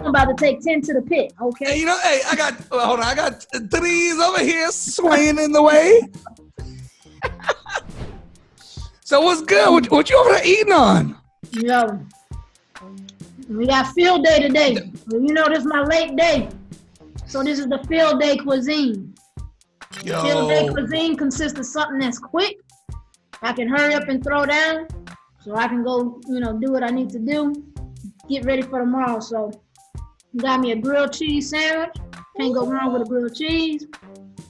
I'm about to take 10 to the pit. Okay. Hey, I got 3s over here swaying in the way. So what's good? What you over there eating on? Yo, we got field day today. This is my late day. So this is the field day cuisine. Yo. Field day cuisine consists of something that's quick. I can hurry up and throw down so I can go, do what I need to do. Get ready for tomorrow. So got me a grilled cheese sandwich. Can't go wrong with a grilled cheese.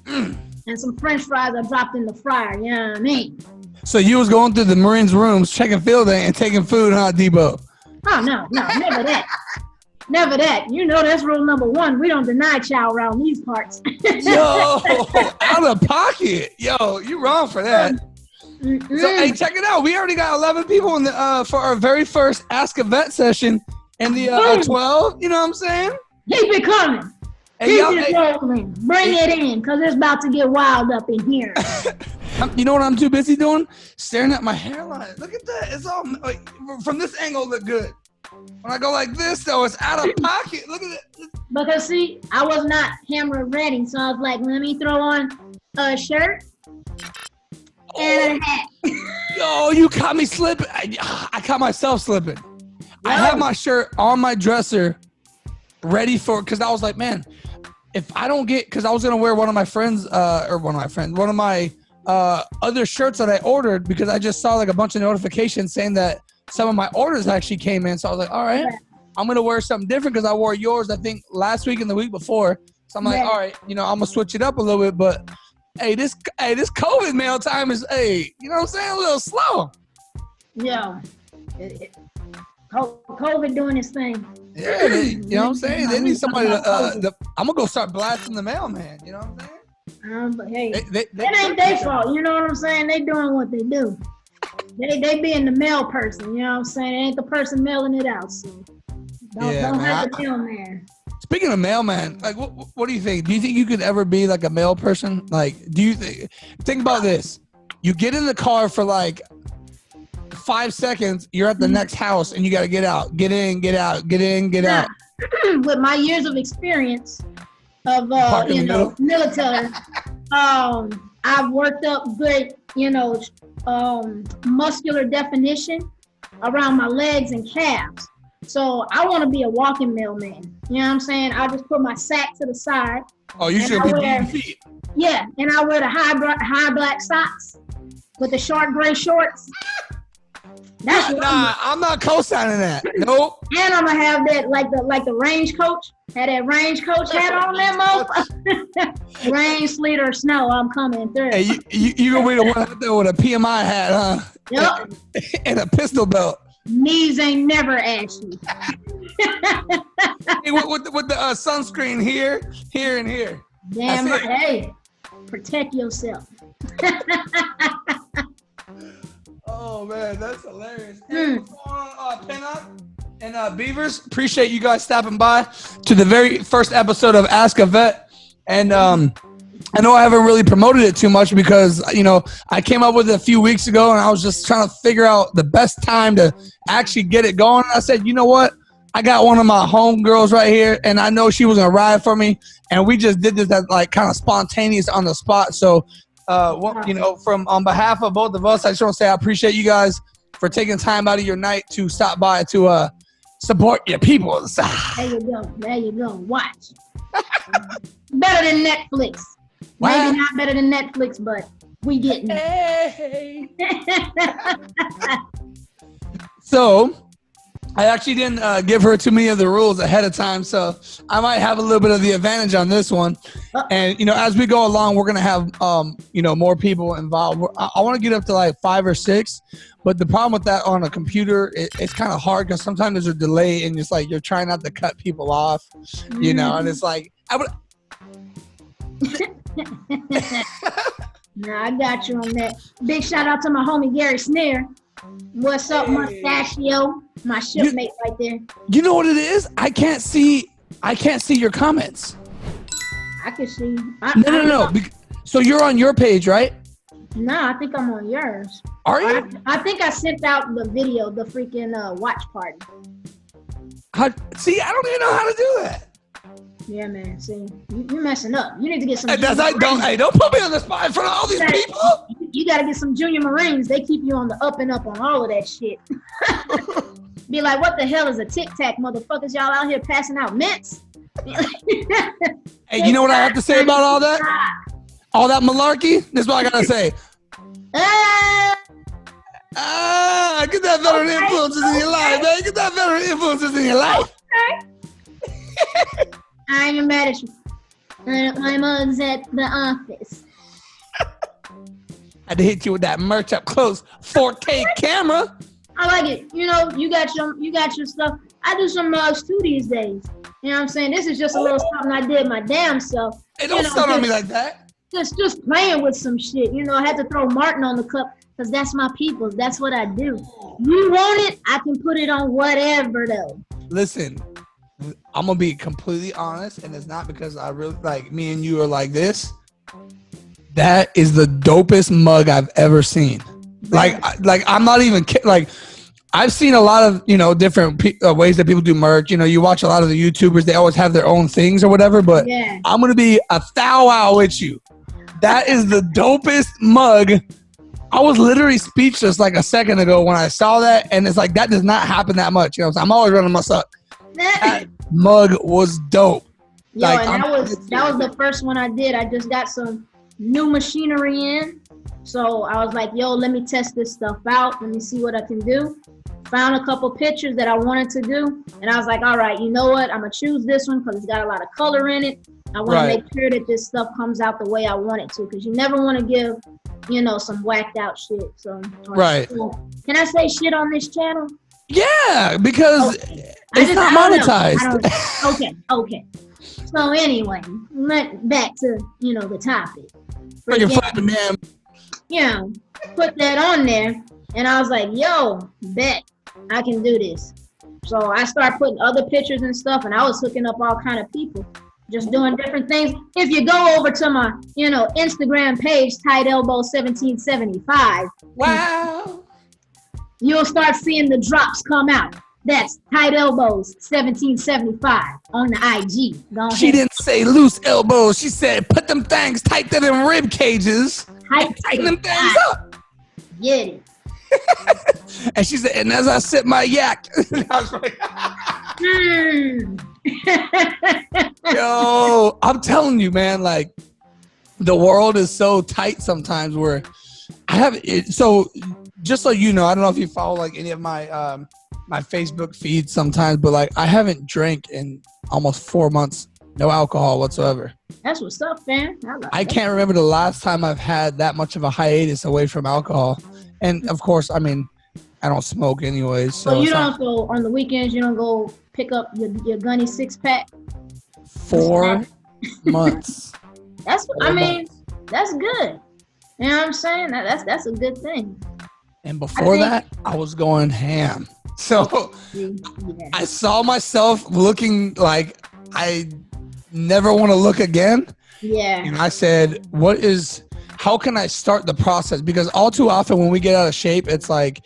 And some French fries I dropped in the fryer. You know what I mean? So you was going through the Marines' rooms, checking field day and taking food, huh, Debo? Oh, no, never that. Never that. That's rule number 1. We don't deny chow around these parts. Yo, out of pocket. Yo, you wrong for that. So, hey, check it out. We already got 11 people in the for our very first Ask a Vet session in the 12. You know what I'm saying? Keep it coming. Hey, Bring it in, because it's about to get wild up in here. You know what I'm too busy doing? Staring at my hairline. Look at that. It's all from this angle. Look good. When I go like this, though, it's out of pocket. Look at it. Because see, I was not camera ready, so I was like, let me throw on a shirt and a hat. Yo, you caught me slipping. I caught myself slipping. I had my shirt on my dresser, ready for, because I was like, man, if I don't get, because I was gonna wear one of my other shirts that I ordered, because I just saw like a bunch of notifications saying that some of my orders actually came in. So I was like, all right, I'm going to wear something different, because I wore yours, I think, last week and the week before. So I'm like, all right, I'm going to switch it up a little bit. But, hey, this COVID mail time is, you know what I'm saying, a little slow. Yeah. COVID doing its thing. Yeah, you know what I'm saying? They need somebody to, I'm going to go start blasting the mailman, you know what I'm saying? But hey, it ain't their fault. You know what I'm saying? They doing what they do. They being the mail person. You know what I'm saying? It ain't the person mailing it out. So don't have the mailman. Speaking of mailman, like, what do you think? Do you think you could ever be like a mail person? Like, do you think about this? You get in the car for like 5 seconds, you're at the next house, and you got to get out, get in, get out, get in, get out. With my years of experience of military, I've worked up good, muscular definition around my legs and calves. So I want to be a walking mailman. You know what I'm saying? I just put my sack to the side. Oh, you should be beating feet. Yeah, and I wear the high black socks with the short gray shorts. That's I'm not co-signing that. Nope. And I'm gonna have that like the range coach. Had that range coach hat on that motherfucker. Rain, sleet, or snow, I'm coming through. Hey, you gonna be the one out there with a PMI hat, huh? Yep. And a pistol belt. Knees ain't never ashy. Hey, with the sunscreen here, and here. Damn right. Hey, protect yourself. Oh man, that's hilarious. Hey, what's going on, Pinup and Beavers? Appreciate you guys stopping by to the very first episode of Ask a Vet. And I know I haven't really promoted it too much because, I came up with it a few weeks ago and I was just trying to figure out the best time to actually get it going. I said, you know what? I got one of my homegirls right here and I know she was going to ride for me. And we just did this as like kind of spontaneous on the spot. So, on behalf of both of us, I just want to say I appreciate you guys for taking time out of your night to stop by to support your peoples. There you go. Watch. Better than Netflix. Wow. Maybe not better than Netflix, but we getting it. Hey. So, I actually didn't give her too many of the rules ahead of time, so I might have a little bit of the advantage on this one. And, as we go along, we're going to have, more people involved. I want to get up to like 5 or 6, but the problem with that on a computer, it's kind of hard because sometimes there's a delay and it's like you're trying not to cut people off, and it's like, Nah, I got you on that. Big shout out to my homie Gary Snare. What's up, Mustachio? My shipmate right there. You know what it is? I can't see your comments. I can see. No. So you're on your page, right? No, I think I'm on yours. Are you? I think I sent out the video, the freaking watch party. See, I don't even know how to do that. Yeah, man. See, you're messing up. You need to get some. Don't put me on the spot in front of all these people. You got to get some junior Marines. They keep you on the up and up on all of that shit. Be like, what the hell is a Tic Tac, motherfuckers? Y'all out here passing out mints? Hey, you know what I have to say about all that? All that malarkey? This is what I gotta say. Get that veteran influences in your life, man. Get that veteran influences in your life. Okay. I ain't even mad at you. My mug's at the office. I had to hit you with that merch up close 4K camera. I like it. You know, you got your stuff. I do some mugs too these days. You know what I'm saying? This is just a little something I did my damn self. Hey, don't stun on me like that. Just playing with some shit. You know, I had to throw Martin on the cup because that's my people's. That's what I do. You want it, I can put it on whatever though. Listen, I'm gonna be completely honest, and it's not because I really like me and you are like this. That is the dopest mug I've ever seen. Like I'm not even like. I've seen a lot of, different ways that people do merch. You watch a lot of the YouTubers. They always have their own things or whatever. But yeah. I'm going to be a thou with you. That is the dopest mug. I was literally speechless like a second ago when I saw that. And it's like, that does not happen that much. So I'm always running my suck. That mug was dope. Yo, like, and that was the first one I did. I just got some new machinery in. So I was like, yo, let me test this stuff out. Let me see what I can do. Found a couple pictures that I wanted to do. And I was like, all right, you know what? I'm going to choose this one because it's got a lot of color in it. I want to make sure that this stuff comes out the way I want it to. Because you never want to give, some whacked out shit. So, right. Can I say shit on this channel? Yeah, because it's not monetized. Okay. So anyway, back to, the topic. Yeah, put that on there. And I was like, yo, bet I can do this. So I started putting other pictures and stuff, and I was hooking up all kind of people, just doing different things. If you go over to my, Instagram page, Tight Elbow 1775. Wow. You'll start seeing the drops come out. That's Tight Elbows 1775 on the IG. Go ahead. She didn't say loose elbows. She said put them things tight to them rib cages. Tighten them things up. Get it. And she said, and as I sip my yak. I was like, yo, I'm telling you, man, like the world is so tight sometimes where I have it. So just so you know, I don't know if you follow like any of my my Facebook feed sometimes, but like I haven't drank in almost 4 months, no alcohol whatsoever. That's what's up, man. I can't remember the last time I've had that much of a hiatus away from alcohol. And of course, I mean, I don't smoke anyways. So you don't go on the weekends. You don't go pick up your gunny 6-pack. 4 months. That's what I mean. That's good. You know what I'm saying? That's a good thing. And before that, I was going ham. So I saw myself looking like I never want to look again. Yeah. And I said, how can I start the process? Because all too often when we get out of shape, it's like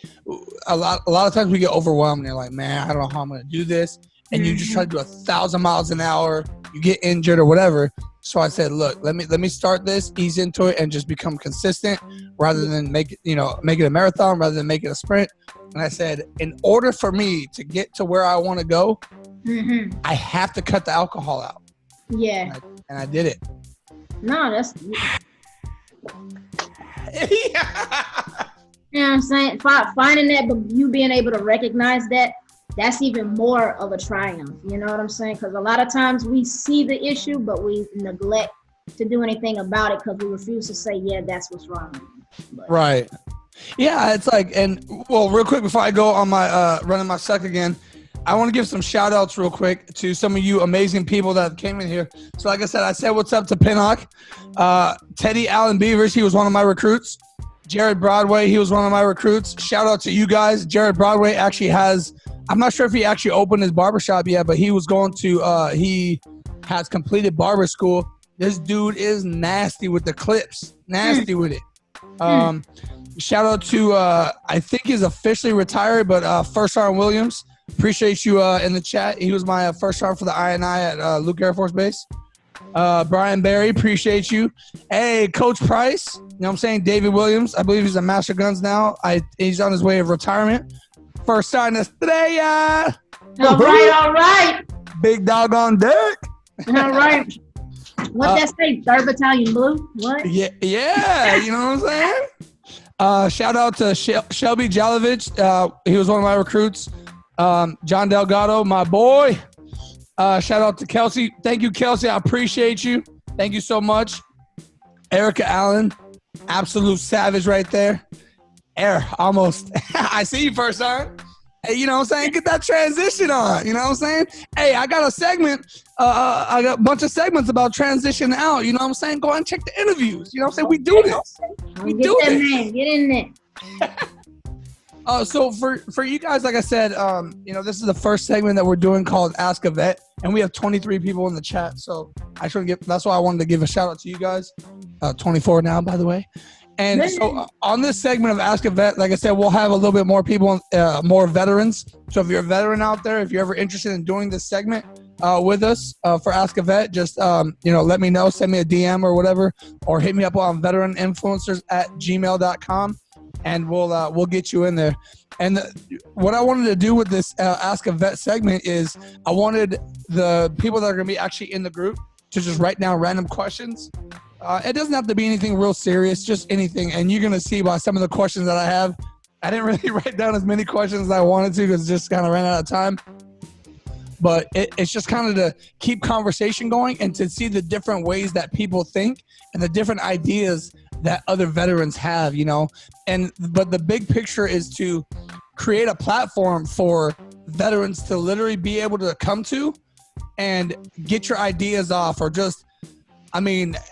a lot of times we get overwhelmed and you're like, man, I don't know how I'm going to do this. And you just try to do 1,000 miles an hour, you get injured or whatever. So I said, look, let me start this, ease into it, and just become consistent rather than make it a marathon, rather than make it a sprint. And I said, in order for me to get to where I want to go, I have to cut the alcohol out. Yeah. And I did it. No, that's... You know what I'm saying? Finding that, but you being able to recognize that's even more of a triumph. You know what I'm saying? Because a lot of times we see the issue, but we neglect to do anything about it because we refuse to say, yeah, that's what's wrong. But. Right. Yeah, it's like, and well, real quick before I go on my running my suck again, I want to give some shout outs real quick to some of you amazing people that came in here. So like I said what's up to Pinnock. Teddy Allen Beavers, he was one of my recruits. Jared Broadway, he was one of my recruits. Shout out to you guys. Jared Broadway actually I'm not sure if he actually opened his barbershop yet, but he was going to, he has completed barber school. This dude is nasty with the clips. Nasty with it. Shout out to, I think he's officially retired, but First Sergeant Williams. Appreciate you in the chat. He was my first sergeant for the INI at Luke Air Force Base. Brian Barry, appreciate you. Hey, Coach Price, you know what I'm saying? David Williams, I believe he's a Master Guns now. He's on his way of retirement. First sign us today, All right. Big dog on deck. All right. What that say? 3rd Battalion Blue? What? Yeah, you know what I'm saying? Shout out to Shelby Jalovich. He was one of my recruits. John Delgado, my boy. Shout out to Kelsey. Thank you, Kelsey. I appreciate you. Thank you so much. Erica Allen, absolute savage right there. Almost. I see you first, sir. Hey, you know what I'm saying? Get that transition on. You know what I'm saying? Hey, I got a segment. I got a bunch of segments about transition out. You know what I'm saying? Go and check the interviews. You know what I'm saying? We do this. We do this. Man. Get in there. So for you guys, like I said, this is the first segment that we're doing called Ask a Vet, and we have 23 people in the chat. So that's why I wanted to give a shout out to you guys. 24 now, by the way. And so on this segment of Ask a Vet, like I said, we'll have a little bit more people, more veterans. So if you're a veteran out there, if you're ever interested in doing this segment with us for Ask a Vet, just let me know, send me a DM or whatever, or hit me up on veteraninfluencers@gmail.com. And we'll get you in there. And what I wanted to do with this Ask a Vet segment is I wanted the people that are going to be actually in the group to just write down random questions. It doesn't have to be anything real serious, just anything. And you're going to see by some of the questions that I have, I didn't really write down as many questions as I wanted to because it just kind of ran out of time. But it's just kind of to keep conversation going and to see the different ways that people think and the different ideas that other veterans have, but the big picture is to create a platform for veterans to literally be able to come to and get your ideas off, or just,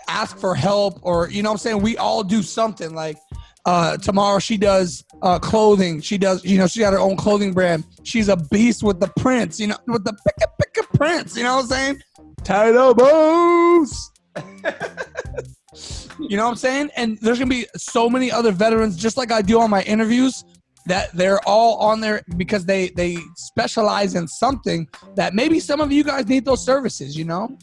ask for help, or, you know what I'm saying? We all do something. Like Tamara, she does clothing. She does, she got her own clothing brand. She's a beast with the prints, with the pick prints, you know what I'm saying? Tight elbows. You know what I'm saying? And there's going to be so many other veterans, just like I do on my interviews, that they're all on there because they specialize in something that maybe some of you guys need those services, and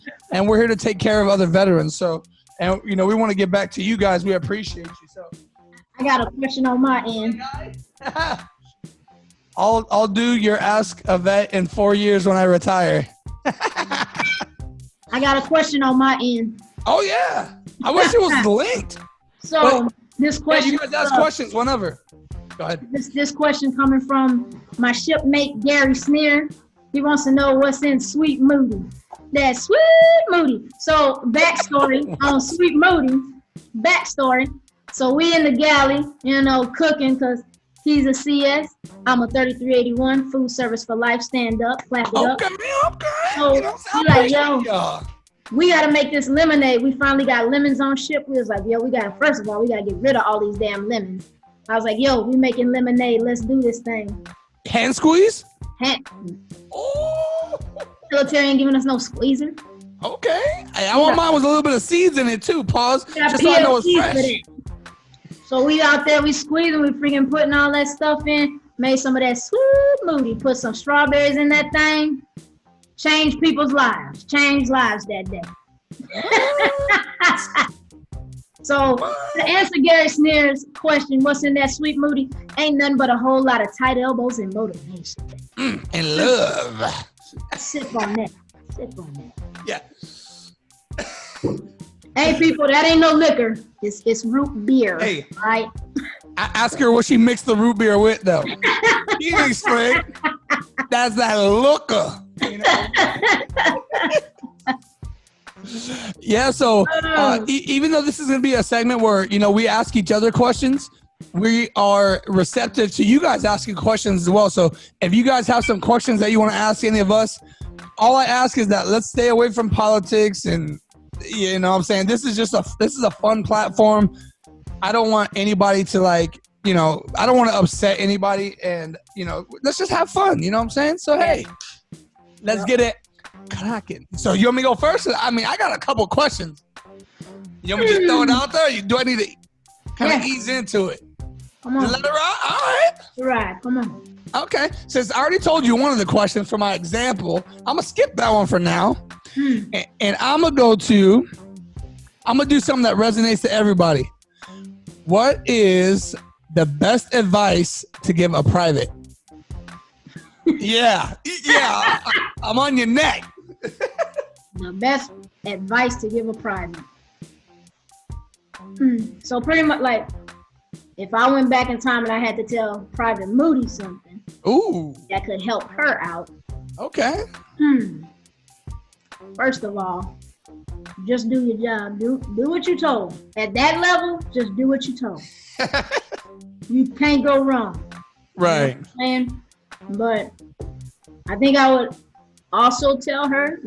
we're here to take care of other veterans. So, and we want to get back to you guys. We appreciate you. So I got a question on my end. I'll do your Ask a Vet in 4 years when I retire. I got a question on my end. Oh, yeah. I wish it was linked. So this question. You guys ask questions whenever. Go ahead. This question coming from my shipmate Gary Sneer. He wants to know what's in Sweet Moody. That's Sweet Moody. So backstory on Sweet Moody. Backstory. So we in the galley, cooking because he's a CS. I'm a 3381 food service for life. Stand up, clap it up. Okay. So he's like, yo. We got to make this lemonade. We finally got lemons on ship. We was like, first of all, we got to get rid of all these damn lemons. I was like, we making lemonade. Let's do this thing. Hand squeeze? Oh. Military ain't giving us no squeezer. Okay. I want mine with a little bit of seeds in it too. Pause. Just so I know it's fresh. So we out there, we squeezing, we freaking putting all that stuff in. Made some of that Sweet Moody. Put some strawberries in that thing. Change people's lives. Change lives that day. So to answer Gary Sneer's question, what's in that Sweet Moody? Ain't nothing but a whole lot of tight elbows and motivation. And love. Sip on that. Yeah. Hey people, that ain't no liquor. It's root beer. Hey. Right? I ask her what she mixed the root beer with though. She ain't straight. That's that looker. Yeah, so even though this is going to be a segment where, we ask each other questions, we are receptive to you guys asking questions as well. So if you guys have some questions that you want to ask any of us, all I ask is that let's stay away from politics, and you know what I'm saying? This is a fun platform. I don't want anybody to I don't want to upset anybody, and let's just have fun, you know what I'm saying? So hey, let's get it cracking. So you want me to go first? I got a couple questions. You want me to just throw it out there? Do I need to kind of ease into it? Come on. Let it rock? All right. Right, come on. Okay. Since I already told you one of the questions for my example, I'm going to skip that one for now. And I'm going to do something that resonates to everybody. What is the best advice to give a private? Yeah. I'm on your neck. The best advice to give a private. So pretty much like, if I went back in time and I had to tell Private Moody something, that could help her out. Okay. First of all, just do your job. Do what you're told. At that level, just do what you're told. You can't go wrong. Right. You know what I'm saying? But I think I would also tell her,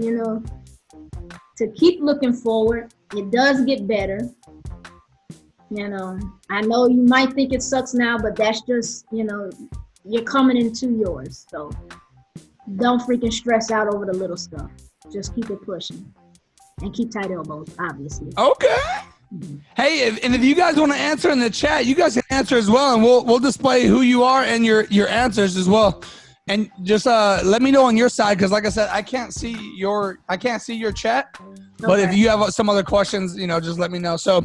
to keep looking forward. It does get better. I know you might think it sucks now, but that's just, you're coming into yours. So don't freaking stress out over the little stuff. Just keep it pushing and keep tight elbows, obviously. Okay. Hey, if you guys want to answer in the chat, you guys can answer as well, and we'll display who you are and your answers as well. And just let me know on your side, because like I said, I can't see your chat. But if you have some other questions, just let me know. So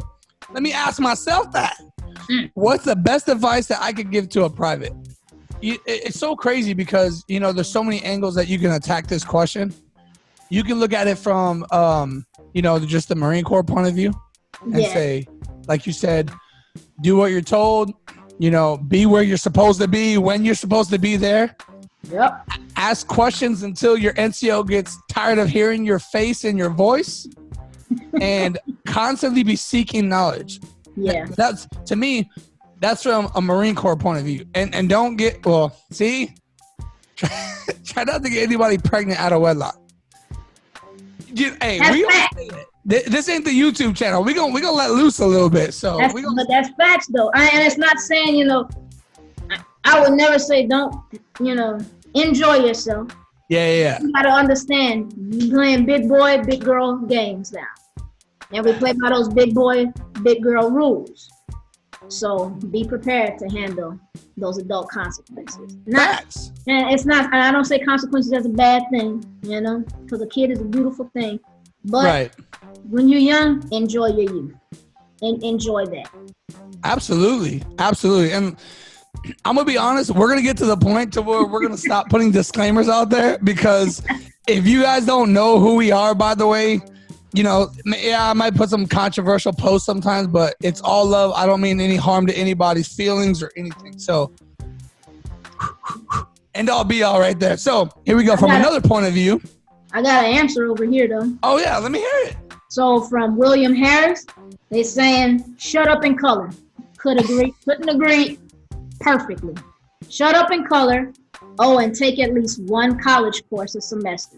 let me ask myself that. What's the best advice that I could give to a private? It's so crazy because, there's so many angles that you can attack this question. You can look at it from, just the Marine Corps point of view and say, like you said, do what you're told, be where you're supposed to be, when you're supposed to be there. Yep. Ask questions until your NCO gets tired of hearing your face and your voice, and constantly be seeking knowledge. Yeah. That's, to me, that's from a Marine Corps point of view. And don't get, try not to get anybody pregnant out of wedlock. This ain't the YouTube channel. We gonna let loose a little bit. So but that's facts though. And it's not saying, I would never say don't, enjoy yourself. Yeah. You gotta understand, you playing big boy, big girl games now. And we play by those big boy, big girl rules. So be prepared to handle those adult consequences. And it's not, and I don't say consequences as a bad thing, because a kid is a beautiful thing. But when you're young, enjoy your youth. And enjoy that. Absolutely. And I'm going to be honest, we're going to get to the point to where we're going to stop putting disclaimers out there, because if you guys don't know who we are, by the way, I might put some controversial posts sometimes, but it's all love. I don't mean any harm to anybody's feelings or anything. So, end all be all right there. So, here we go. From another point of view. I got an answer over here, though. Oh, yeah. Let me hear it. So, from William Harris, they're saying, shut up and color. Couldn't agree perfectly. Shut up and color. Oh, and take at least one college course a semester.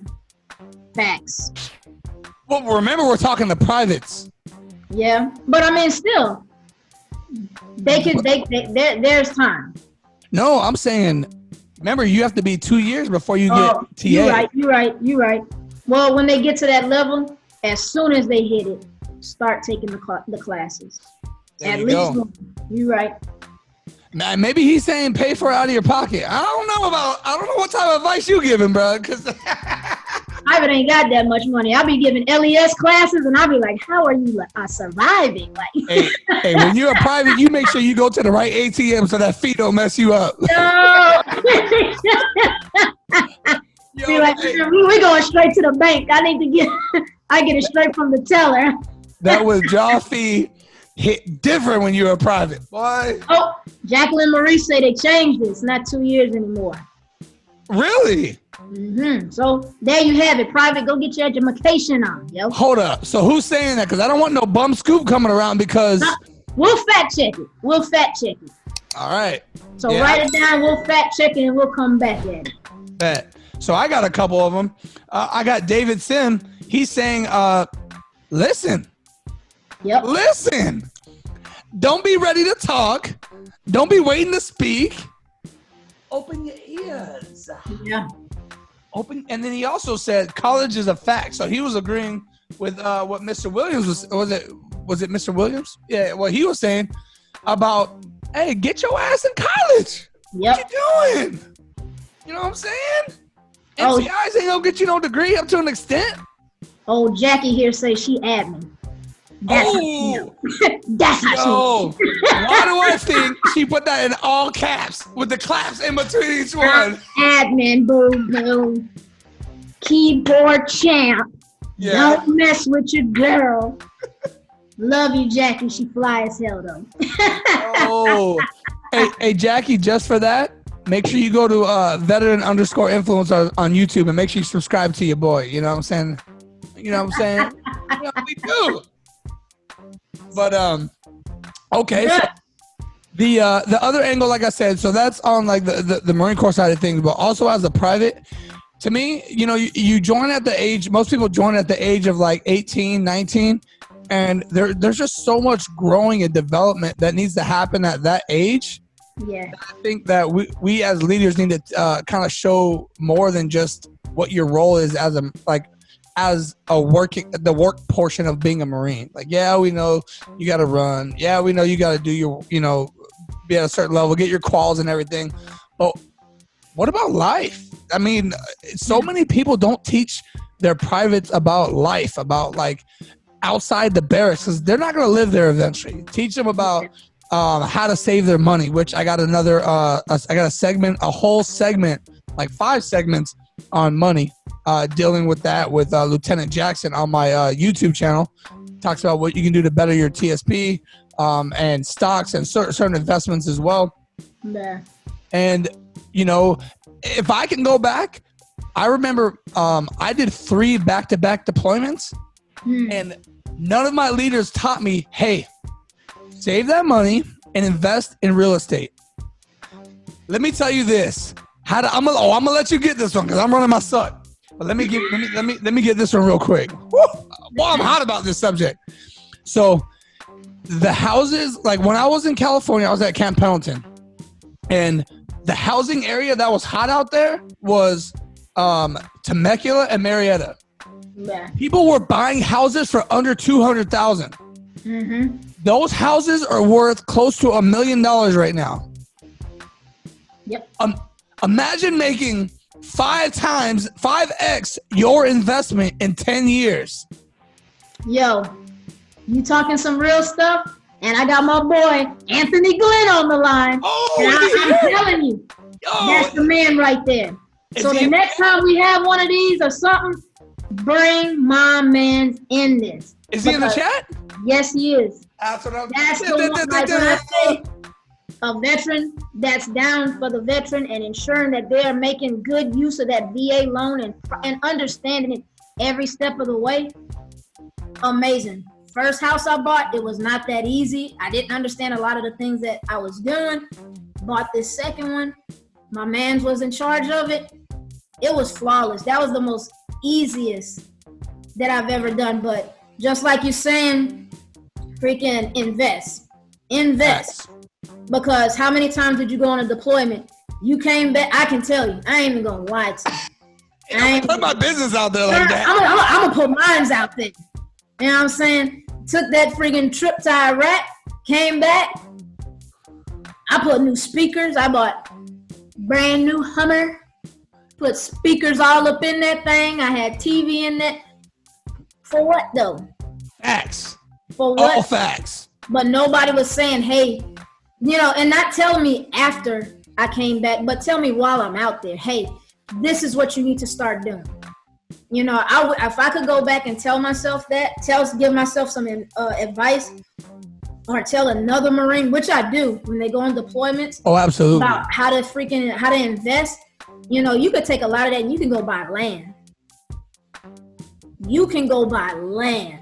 Facts. Well, remember, we're talking the privates. Yeah, but I mean, still, there's time. No, I'm saying, remember, you have to be 2 years before you get TA. You're right. Well, when they get to that level, as soon as they hit it, start taking the classes. There you go. One. You're right. Now, maybe he's saying pay for it out of your pocket. I don't know what type of advice you giving, bro. Because Private ain't got that much money. I'll be giving LES classes, and I'll be like, how are you surviving? Hey, when you're a private, you make sure you go to the right ATM so that fee don't mess you up. No. We're going straight to the bank. I get it straight from the teller. That withdrawal fee hit different when you're a private. Boy. Oh, Jacqueline Marie said they changed it. It's not 2 years anymore. Really? Mm-hmm. So there you have it. Private, go get your education on, yo. Hold up. So who's saying that? Because I don't want no bum scoop coming around because... We'll fact check it. All right. So write it down. We'll fact check it and we'll come back at it. Bet. So I got a couple of them. I got David Sim. He's saying, listen. Yep. Listen. Don't be ready to talk. Don't be waiting to speak. Open your ears. Yeah. And then he also said college is a fact. So he was agreeing with what Mr. Williams was it Mr. Williams? Yeah, what he was saying about, hey, get your ass in college. Yep. What you doing? You know what I'm saying? Oh. NCIs ain't gonna get you no degree up to an extent. Oh, Jackie here say she admin. That's That's how yo, why do I think she put that in all caps with the claps in between each one? Admin, boo. Keyboard champ. Yeah. Don't mess with your girl. Love you, Jackie. She fly as hell, though. Oh. Hey, Jackie, just for that, make sure you go to veteran_influencer on YouTube and make sure you subscribe to your boy. You know what I'm saying? You know what I'm saying? You know, we do. But okay. So the other angle, like I said, so that's on like the Marine Corps side of things, but also as a private. To me, you know, you join at the age. Most people join at the age of like 18, 19, and there's just so much growing and development that needs to happen at that age. Yeah. I think that we as leaders need to kind of show more than just what your role is as a work portion of being a Marine. Like, yeah, we know you got to run. Yeah, we know you got to do your, you know, be at a certain level, get your quals and everything. But what about life? I mean, so many people don't teach their privates about life, about like outside the barracks, because they're not going to live there eventually. Teach them about how to save their money, which I got another, I got a whole segment, like 5 segments on money, dealing with that with Lieutenant Jackson on my YouTube channel. Talks about what you can do to better your TSP and stocks and certain investments as well. Yeah. And, you know, if I can go back, I remember I did 3 back-to-back deployments, and none of my leaders taught me, hey, save that money and invest in real estate. Let me tell you this. I'm gonna let you get this one because I'm running my suck. But let me get this one real quick. Woo! Boy, I'm hot about this subject. So the houses, like when I was in California, I was at Camp Pendleton, and the housing area that was hot out there was Temecula and Marietta. Yeah. People were buying houses for under $200,000. Mm-hmm. Those houses are worth close to $1 million right now. Yep. Imagine making 5x your investment in 10 years. Yo, you talking some real stuff? And I got my boy Anthony Glenn on the line. Oh, and I'm telling you, that's the man right there. So the next time we have one of these or something, bring my man in this. Is he in the chat? Yes, he is. That's what I'm That's the one, like when I say a veteran that's down for the veteran and ensuring that they are making good use of that VA loan and understanding it every step of the way. Amazing. First house I bought, it was not that easy. I didn't understand a lot of the things that I was doing. Bought this second one. My man was in charge of it. It was flawless. That was the most easiest that I've ever done. But just like you're saying, freaking invest. Because how many times did you go on a deployment? You came back, I can tell you, I ain't even gonna lie to you. I ain't put my business out there like that. I'm gonna put mines out there. You know what I'm saying? Took that friggin' trip to Iraq, came back. I put new speakers. I bought brand new Hummer. Put speakers all up in that thing. I had TV in that. For what though? Facts. For what? All facts. But nobody was saying, hey, you know, and not telling me after I came back, but tell me while I'm out there, hey, this is what you need to start doing. You know, if I could go back and tell myself that, give myself some advice, or tell another Marine, which I do when they go on deployments. Oh, absolutely. About how to invest. You know, you could take a lot of that and you can go buy land. You can go buy land.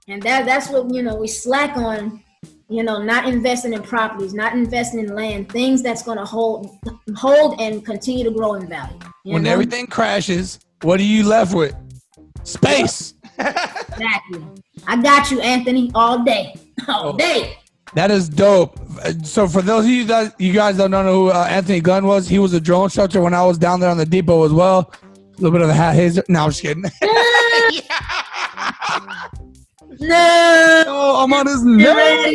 And that's what, you know, we slack on, you know, not investing in properties, not investing in land, things that's going to hold and continue to grow in value. When everything crashes, what are you left with? Space. Exactly. I got you, Anthony, all day. All day. That is dope. So for those of you that you guys don't know who Anthony Glenn was, he was a drone instructor when I was down there on the depot as well. A little bit of a hat hazer. No, I'm just kidding. No, I'm on his neck.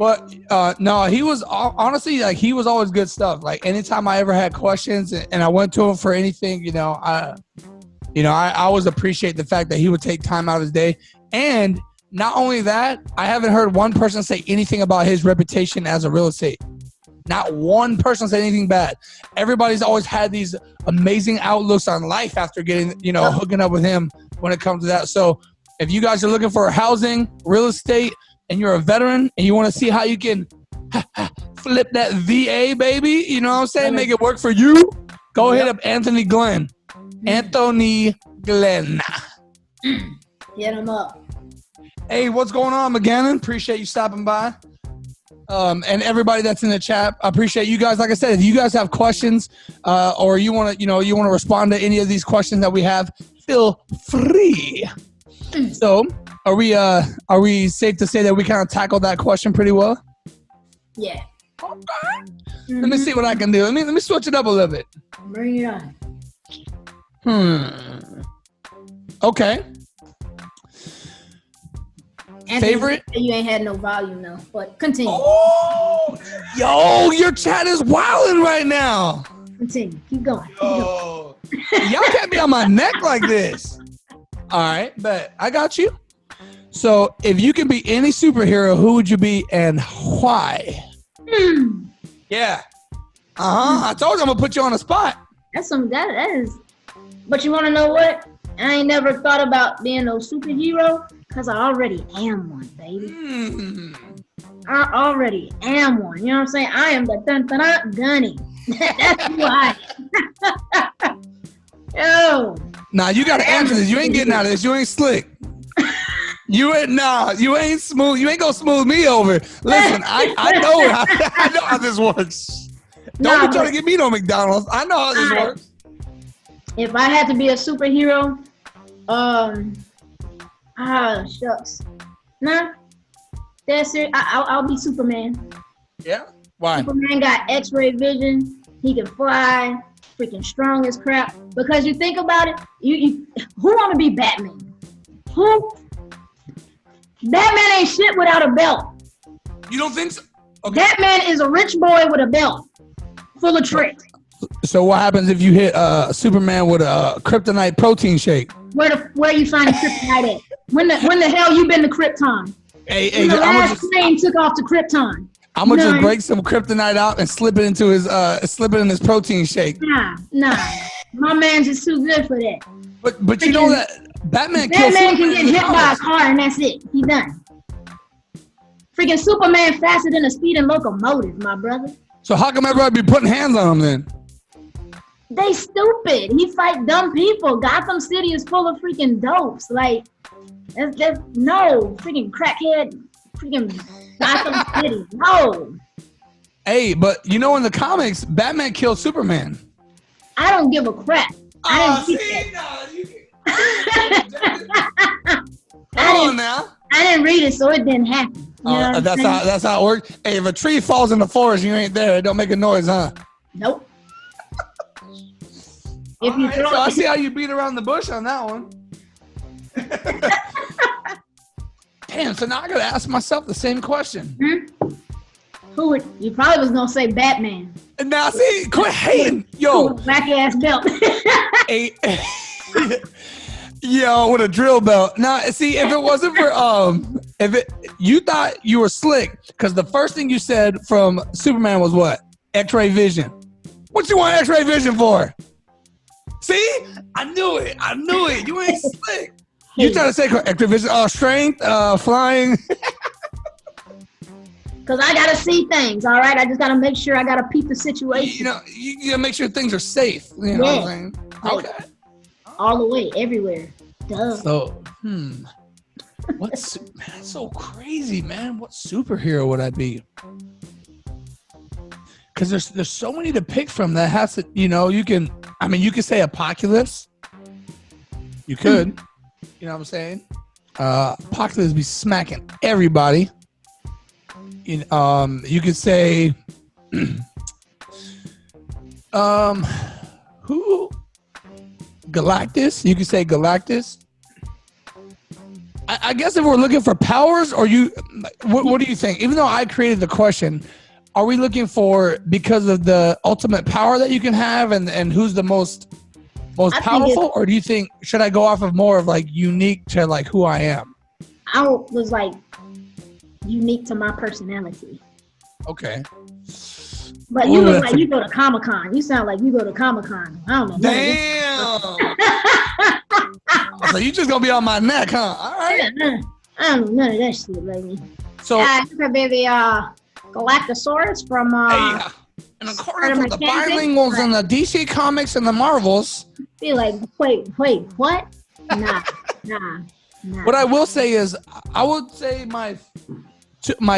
But no, he was honestly like he was always good stuff. Like anytime I ever had questions and I went to him for anything, I always appreciate the fact that he would take time out of his day. And not only that, I haven't heard one person say anything about his reputation as a real estate. Not one person said anything bad. Everybody's always had these amazing outlooks on life after getting, hooking up with him when it comes to that. So if you guys are looking for housing, real estate, and you're a veteran and you want to see how you can flip that VA, baby, you know what I'm saying? Make it work for you. Go hit up Anthony Glenn. Anthony Glenn. Hit him up. Hey, what's going on, McGannon? Appreciate you stopping by. And everybody that's in the chat, I appreciate you guys. Like I said, if you guys have questions or you want to respond to any of these questions that we have, feel free. So, are we safe to say that we kind of tackled that question pretty well? Yeah. Okay. Let me see what I can do. Let me switch it up a little bit. Bring it on. Okay. Anthony, favorite? You ain't had no volume though, but continue. Oh, yo, your chat is wilding right now. Continue. Keep going. Yo, y'all can't be on my neck like this. All right, but I got you. So, if you could be any superhero, who would you be and why? Yeah. I told you I'm gonna put you on the spot. That's that is. But you want to know what? I ain't never thought about being no superhero because I already am one, baby. I already am one. You know what I'm saying? I am the gunny. That's who I am. Yo. Nah, you gotta answer this. You ain't getting out of this. You ain't slick. You ain't smooth. You ain't gonna smooth me over. Listen, I know how this works. Don't be trying to get me no McDonald's. I know how this works. If I had to be a superhero, shucks. Nah, that's it. I'll be Superman. Yeah? Why? Superman got X-ray vision. He can fly. Freaking strong as crap. Because you think about it, you who want to be Batman? Who? Batman ain't shit without a belt. You don't think so? Okay. Batman is a rich boy with a belt full of tricks. So what happens if you hit Superman with a kryptonite protein shake? Where you find kryptonite at? When the hell you been to Krypton? Hey, the last plane took off to Krypton. I'm gonna just break some kryptonite out and slip it into in his protein shake. Nah. My man's just too good for that. But you know that Batman can get hit by a car and that's it. He done. Freaking Superman faster than a speeding locomotive, my brother. So how come everybody be putting hands on him then? They stupid. He fight dumb people. Gotham City is full of freaking dopes. Like, that's no freaking crackhead. Freaking Gotham City. No. Hey, but in the comics, Batman killed Superman. I don't give a crap. I didn't read it, so it didn't happen. That's how it works. Hey, if a tree falls in the forest, you ain't there. It don't make a noise, huh? Nope. I see how you beat around the bush on that one. Damn, so now I gotta ask myself the same question. You probably was gonna say Batman. Now see, quit hating. Yo. Wacky ass belt. Yo, with a drill belt. Now, see, if it wasn't for you thought you were slick, because the first thing you said from Superman was what? X-ray vision. What you want X-ray vision for? See? I knew it. You ain't slick. You trying to say X-ray vision? Strength, flying. Because I got to see things, all right? I just got to make sure I got to peep the situation. You got to make sure things are safe. You know what I'm saying? Okay. All the way, everywhere. Duh. So, that's so crazy, man. What superhero would I be? Because there's so many to pick from that has to, you can say Apocalypse. You could. You know what I'm saying? Apocalypse be smacking everybody. You could say, who? Galactus. You could say Galactus. I guess if we're looking for powers, or what do you think? Even though I created the question, are we looking for because of the ultimate power that you can have, and who's the most powerful, or do you think should I go off of more of like unique to like who I am? I was like unique to my personality. Okay. But you look like you go to Comic-Con. You sound like you go to Comic-Con. I don't know. Damn. So you just gonna be on my neck, huh? All right. Yeah, I don't know none of that shit, baby. So you could be the Galactosaurus from and according to the bilinguals in the DC Comics and the Marvels, be like, wait, what? Nah. What I will say is, I would say my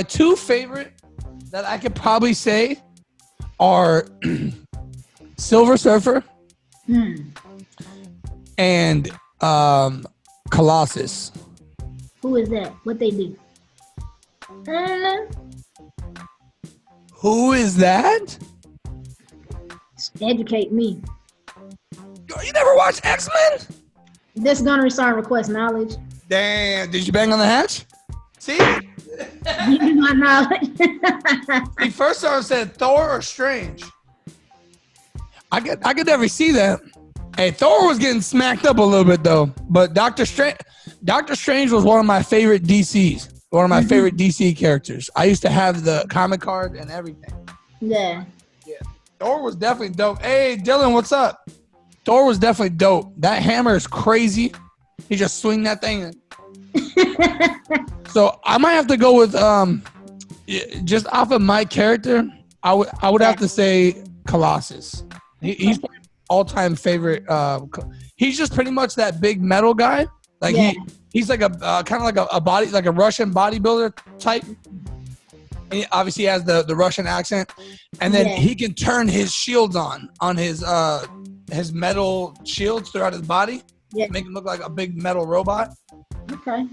two favorite that I could probably say are Silver Surfer and Colossus. Who is that? What they do? Who is that? Educate me. You never watched X-Men? This gonna resign request knowledge. Damn, did you bang on the hatch? See? You do my knowledge. The first time I said Thor or Strange. I could never see that. Hey, Thor was getting smacked up a little bit though, but Doctor Strange was one of my favorite DCs. One of my favorite DC characters. I used to have the comic card and everything. Yeah. Thor was definitely dope. Hey, Dylan, what's up? Thor was definitely dope. That hammer is crazy. He just swing that thing. So I might have to go with just off of my character. I would have to say Colossus. He's my all-time favorite. He's just pretty much that big metal guy. Like he's like a kind of like a body, like a Russian bodybuilder type. And he obviously has the Russian accent, and then he can turn his shields on his metal shields throughout his body, make him look like a big metal robot. Okay.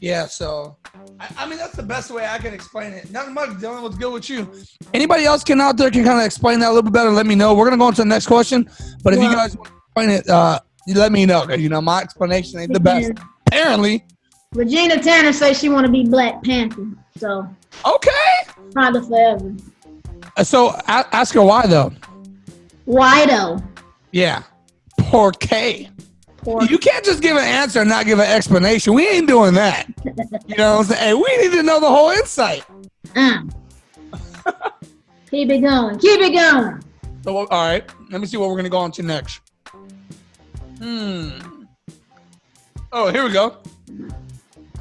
Yeah, so I mean that's the best way I can explain it. Nothing much, Dylan. What's good with you? Anybody else out there can kind of explain that a little bit better? Let me know. We're gonna go on to the next question, but if you guys want to explain it, you let me know, because my explanation ain't the best. Apparently. Regina Tanner says she want to be Black Panther, so. Okay. Probably forever. So ask her why though. Why though? Yeah. Por qué? You can't just give an answer and not give an explanation. We ain't doing that. You know what I'm saying? Hey, we need to know the whole insight. Keep it going. Keep it going. So, all right. Let me see what we're going to go on to next. Oh, here we go.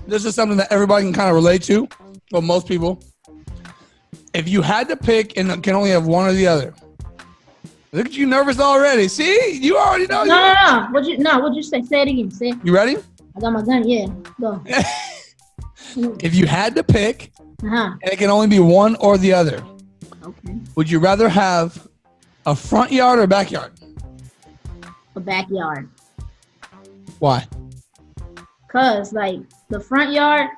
This is something that everybody can kind of relate to. Well, most people. If you had to pick and can only have one or the other. Look at you nervous already. See? You already know. No. What'd you say? Say it again. Say it. You ready? I got my gun. Yeah. Go. If you had to pick, and it can only be one or the other. Okay. Would you rather have a front yard or backyard? A backyard. Why? Cause like the front yard,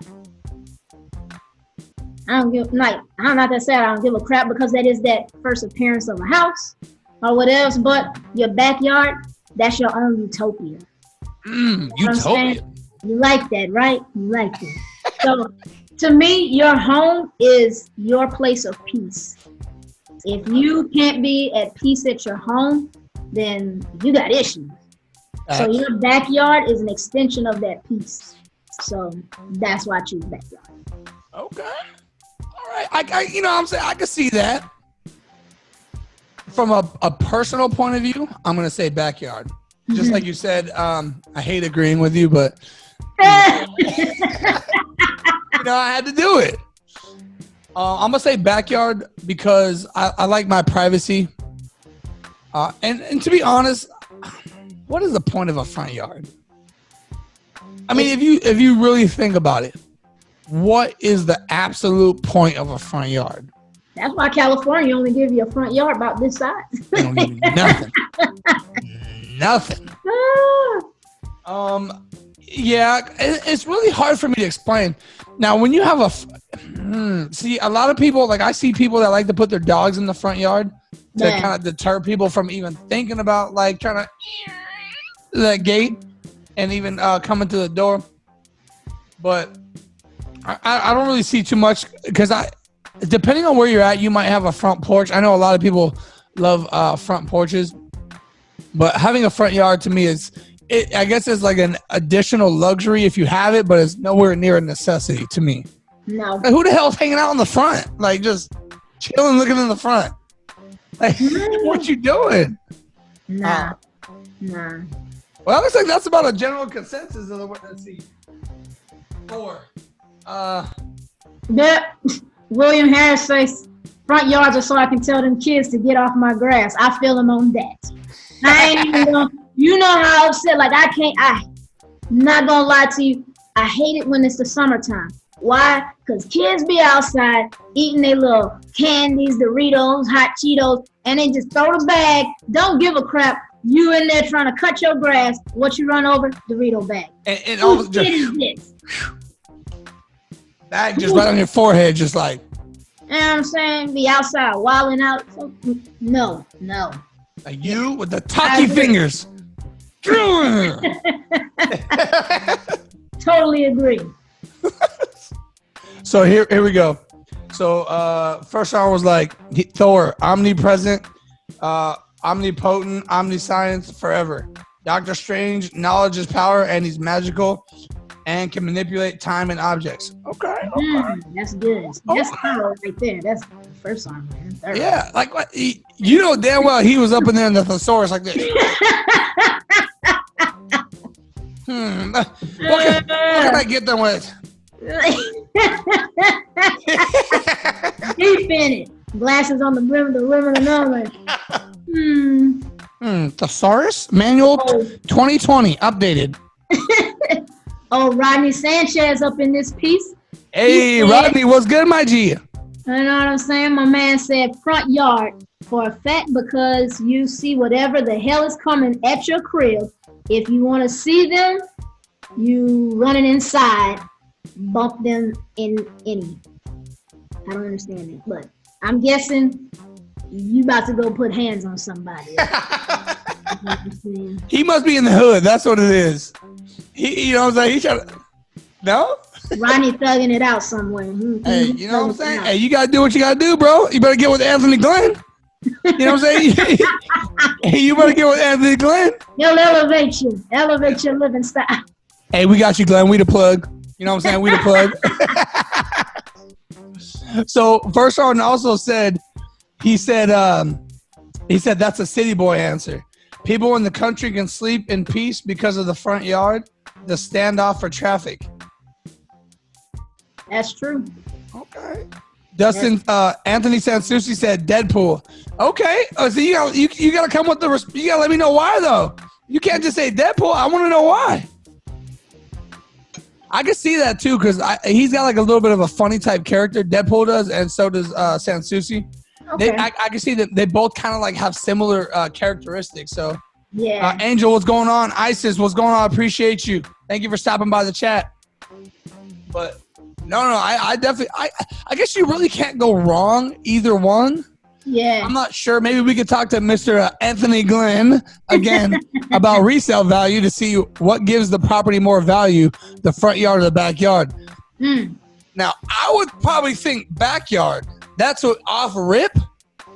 I don't give I don't give a crap, because that is that first appearance of a house or whatever. But your backyard, that's your own utopia. Utopia. You like that, right? You like that. So to me, your home is your place of peace. If you can't be at peace at your home, then you got issues. So your backyard is an extension of that peace. So that's why I choose backyard. Okay. All right. I'm saying I can see that. From a personal point of view, I'm going to say backyard. Just like you said, I hate agreeing with you, but I had to do it. I'm going to say backyard because I like my privacy. And to be honest, what is the point of a front yard? I mean, if you really think about it, what is the absolute point of a front yard? That's why California only give you a front yard about this size. They don't give you nothing. Nothing. Yeah, it's really hard for me to explain. Now, when you have see, a lot of people, like I see people that like to put their dogs in the front yard to kind of deter people from even thinking about like trying to the gate and even coming to the door. But I don't really see too much because depending on where you're at, you might have a front porch. I know a lot of people love front porches, but having a front yard to me I guess it's like an additional luxury if you have it, but it's nowhere near a necessity to me. No. Like, who the hell's hanging out in the front? Like just chilling, looking in the front. Like, what you doing? Nah. Well, it looks like that's about a general consensus of the way. Let's see. 4. William Harris says front yards are so I can tell them kids to get off my grass. I feel them on that. I ain't even gonna, you know how upset, like I'm not gonna lie to you. I hate it when it's the summertime. Why? Because kids be outside eating their little candies, Doritos, hot Cheetos, and they just throw the bag. Don't give a crap. You in there trying to cut your grass. What you run over? Dorito bag. And all just bag just right on your forehead, just like. You know what I'm saying? Be outside wilding out. No. Like you with the tacky fingers. Totally agree. So here we go. So first hour was like Thor, omnipresent, omnipotent, omniscience, forever. Doctor Strange, knowledge is power, and he's magical and can manipulate time and objects. Okay. That's good. That's power right there. That's the first one, man. Yeah, like what? You know damn well he was up in there in the thesaurus like this. What can I get them with? Deep in it. Glasses on the brim of the nose. Thesaurus manual 2020 updated. Oh, Rodney Sanchez up in this piece. Hey, Rodney, what's good, my G? You know what I'm saying? My man said front yard for a fact because you see whatever the hell is coming at your crib. If you want to see them, you running inside, bump them in any. I don't understand it, but I'm guessing you about to go put hands on somebody. He must be in the hood. That's what it is. You know what I'm saying? He trying to... No? Ronnie thugging it out somewhere. Hey, you know what I'm saying? Hey, you got to do what you got to do, bro. You better get with Anthony Glenn. You know what I'm saying? Hey, you better get with Anthony Glenn. He'll elevate you. Elevate your living style. Hey, we got you, Glenn. We the plug. You know what I'm saying? We the plug. So, First Sergeant also said that's a city boy answer. People in the country can sleep in peace because of the front yard, the standoff for traffic. That's true. Okay. Dustin, Anthony Sansucci said Deadpool. Okay. So you gotta come with you gotta let me know why though. You can't just say Deadpool. I want to know why. I can see that too because he's got like a little bit of a funny type character. Deadpool does, and so does Sansucci. Okay. I can see that they both kind of like have similar characteristics. So yeah. Angel, what's going on? Isis, what's going on? I appreciate you. Thank you for stopping by the chat. But no, I definitely I guess you really can't go wrong either one. Yeah. I'm not sure. Maybe we could talk to Mr. Anthony Glenn again about resale value to see what gives the property more value, the front yard or the backyard. Now, I would probably think backyard. That's what off rip.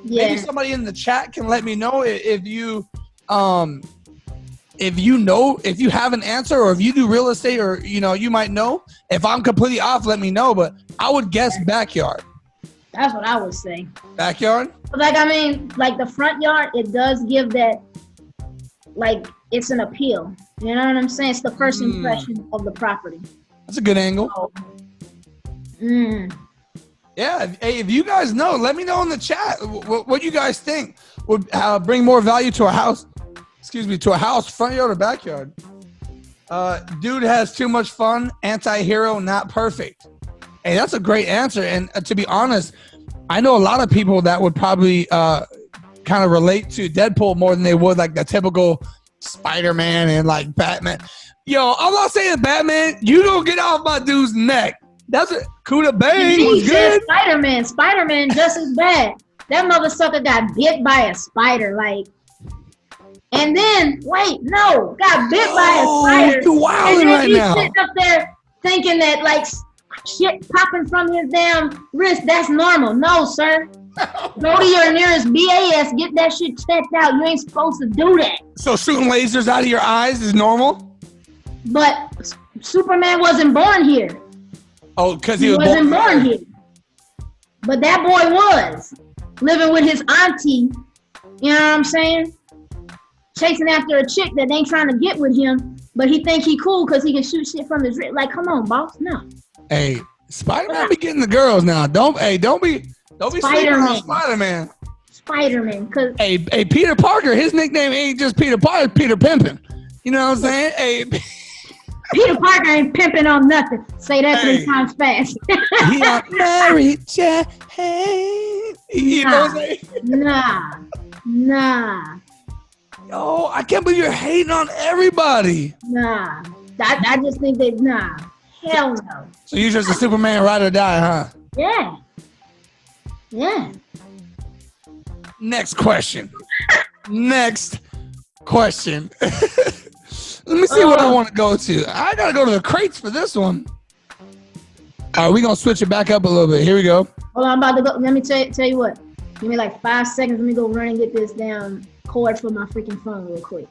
Yeah. Maybe somebody in the chat can let me know if you have an answer or if you do real estate or you might know. If I'm completely off, let me know. But I would guess backyard. That's what I would say. Backyard? Like, I mean, like the front yard, it does give that, like, it's an appeal. You know what I'm saying? It's the first impression of the property. That's a good angle. Yeah, if you guys know, let me know in the chat what you guys think would bring more value to a house. To a house, front yard or backyard. Dude has too much fun, anti-hero, not perfect. Hey, that's a great answer. And to be honest, I know a lot of people that would probably kind of relate to Deadpool more than they would like the typical Spider-Man and like Batman. Yo, I'm not saying Batman. You don't get off my dude's neck. That's a Kuda Bang was good. Spider-Man just as bad. That motherfucker got bit by a spider, like. And then, got bit by a spider. You wilding right now. Sitting up there thinking that like shit popping from his damn wrist, that's normal. No, sir. Go to your nearest BAS, get that shit checked out. You ain't supposed to do that. So shooting lasers out of your eyes is normal? But Superman wasn't born here. Oh, because he wasn't born here. But that boy was living with his auntie. You know what I'm saying? Chasing after a chick that ain't trying to get with him, but he think he cool because he can shoot shit from his wrist. Like, come on, boss. No. Hey, Spider-Man be getting the girls now. Don't be sleeping on Spider-Man. Spider-Man, cause hey, Peter Parker, his nickname ain't just Peter Parker, Peter Pimpin'. You know what I'm saying? Hey, Peter Parker ain't pimping on nothing. Say that 3 times fast. He got married, yeah. Hey. You know what I'm saying? Nah. Yo, I can't believe you're hating on everybody. Nah. I just think that, nah. Hell no. So you're just a Superman ride or die, huh? Yeah. Next question. Let me see what I want to go to. I got to go to the crates for this one. All right, we're going to switch it back up a little bit. Here we go. Hold on, I'm about to go. Let me tell you what. Give me like 5 seconds. Let me go run and get this damn cord for my freaking phone real quick.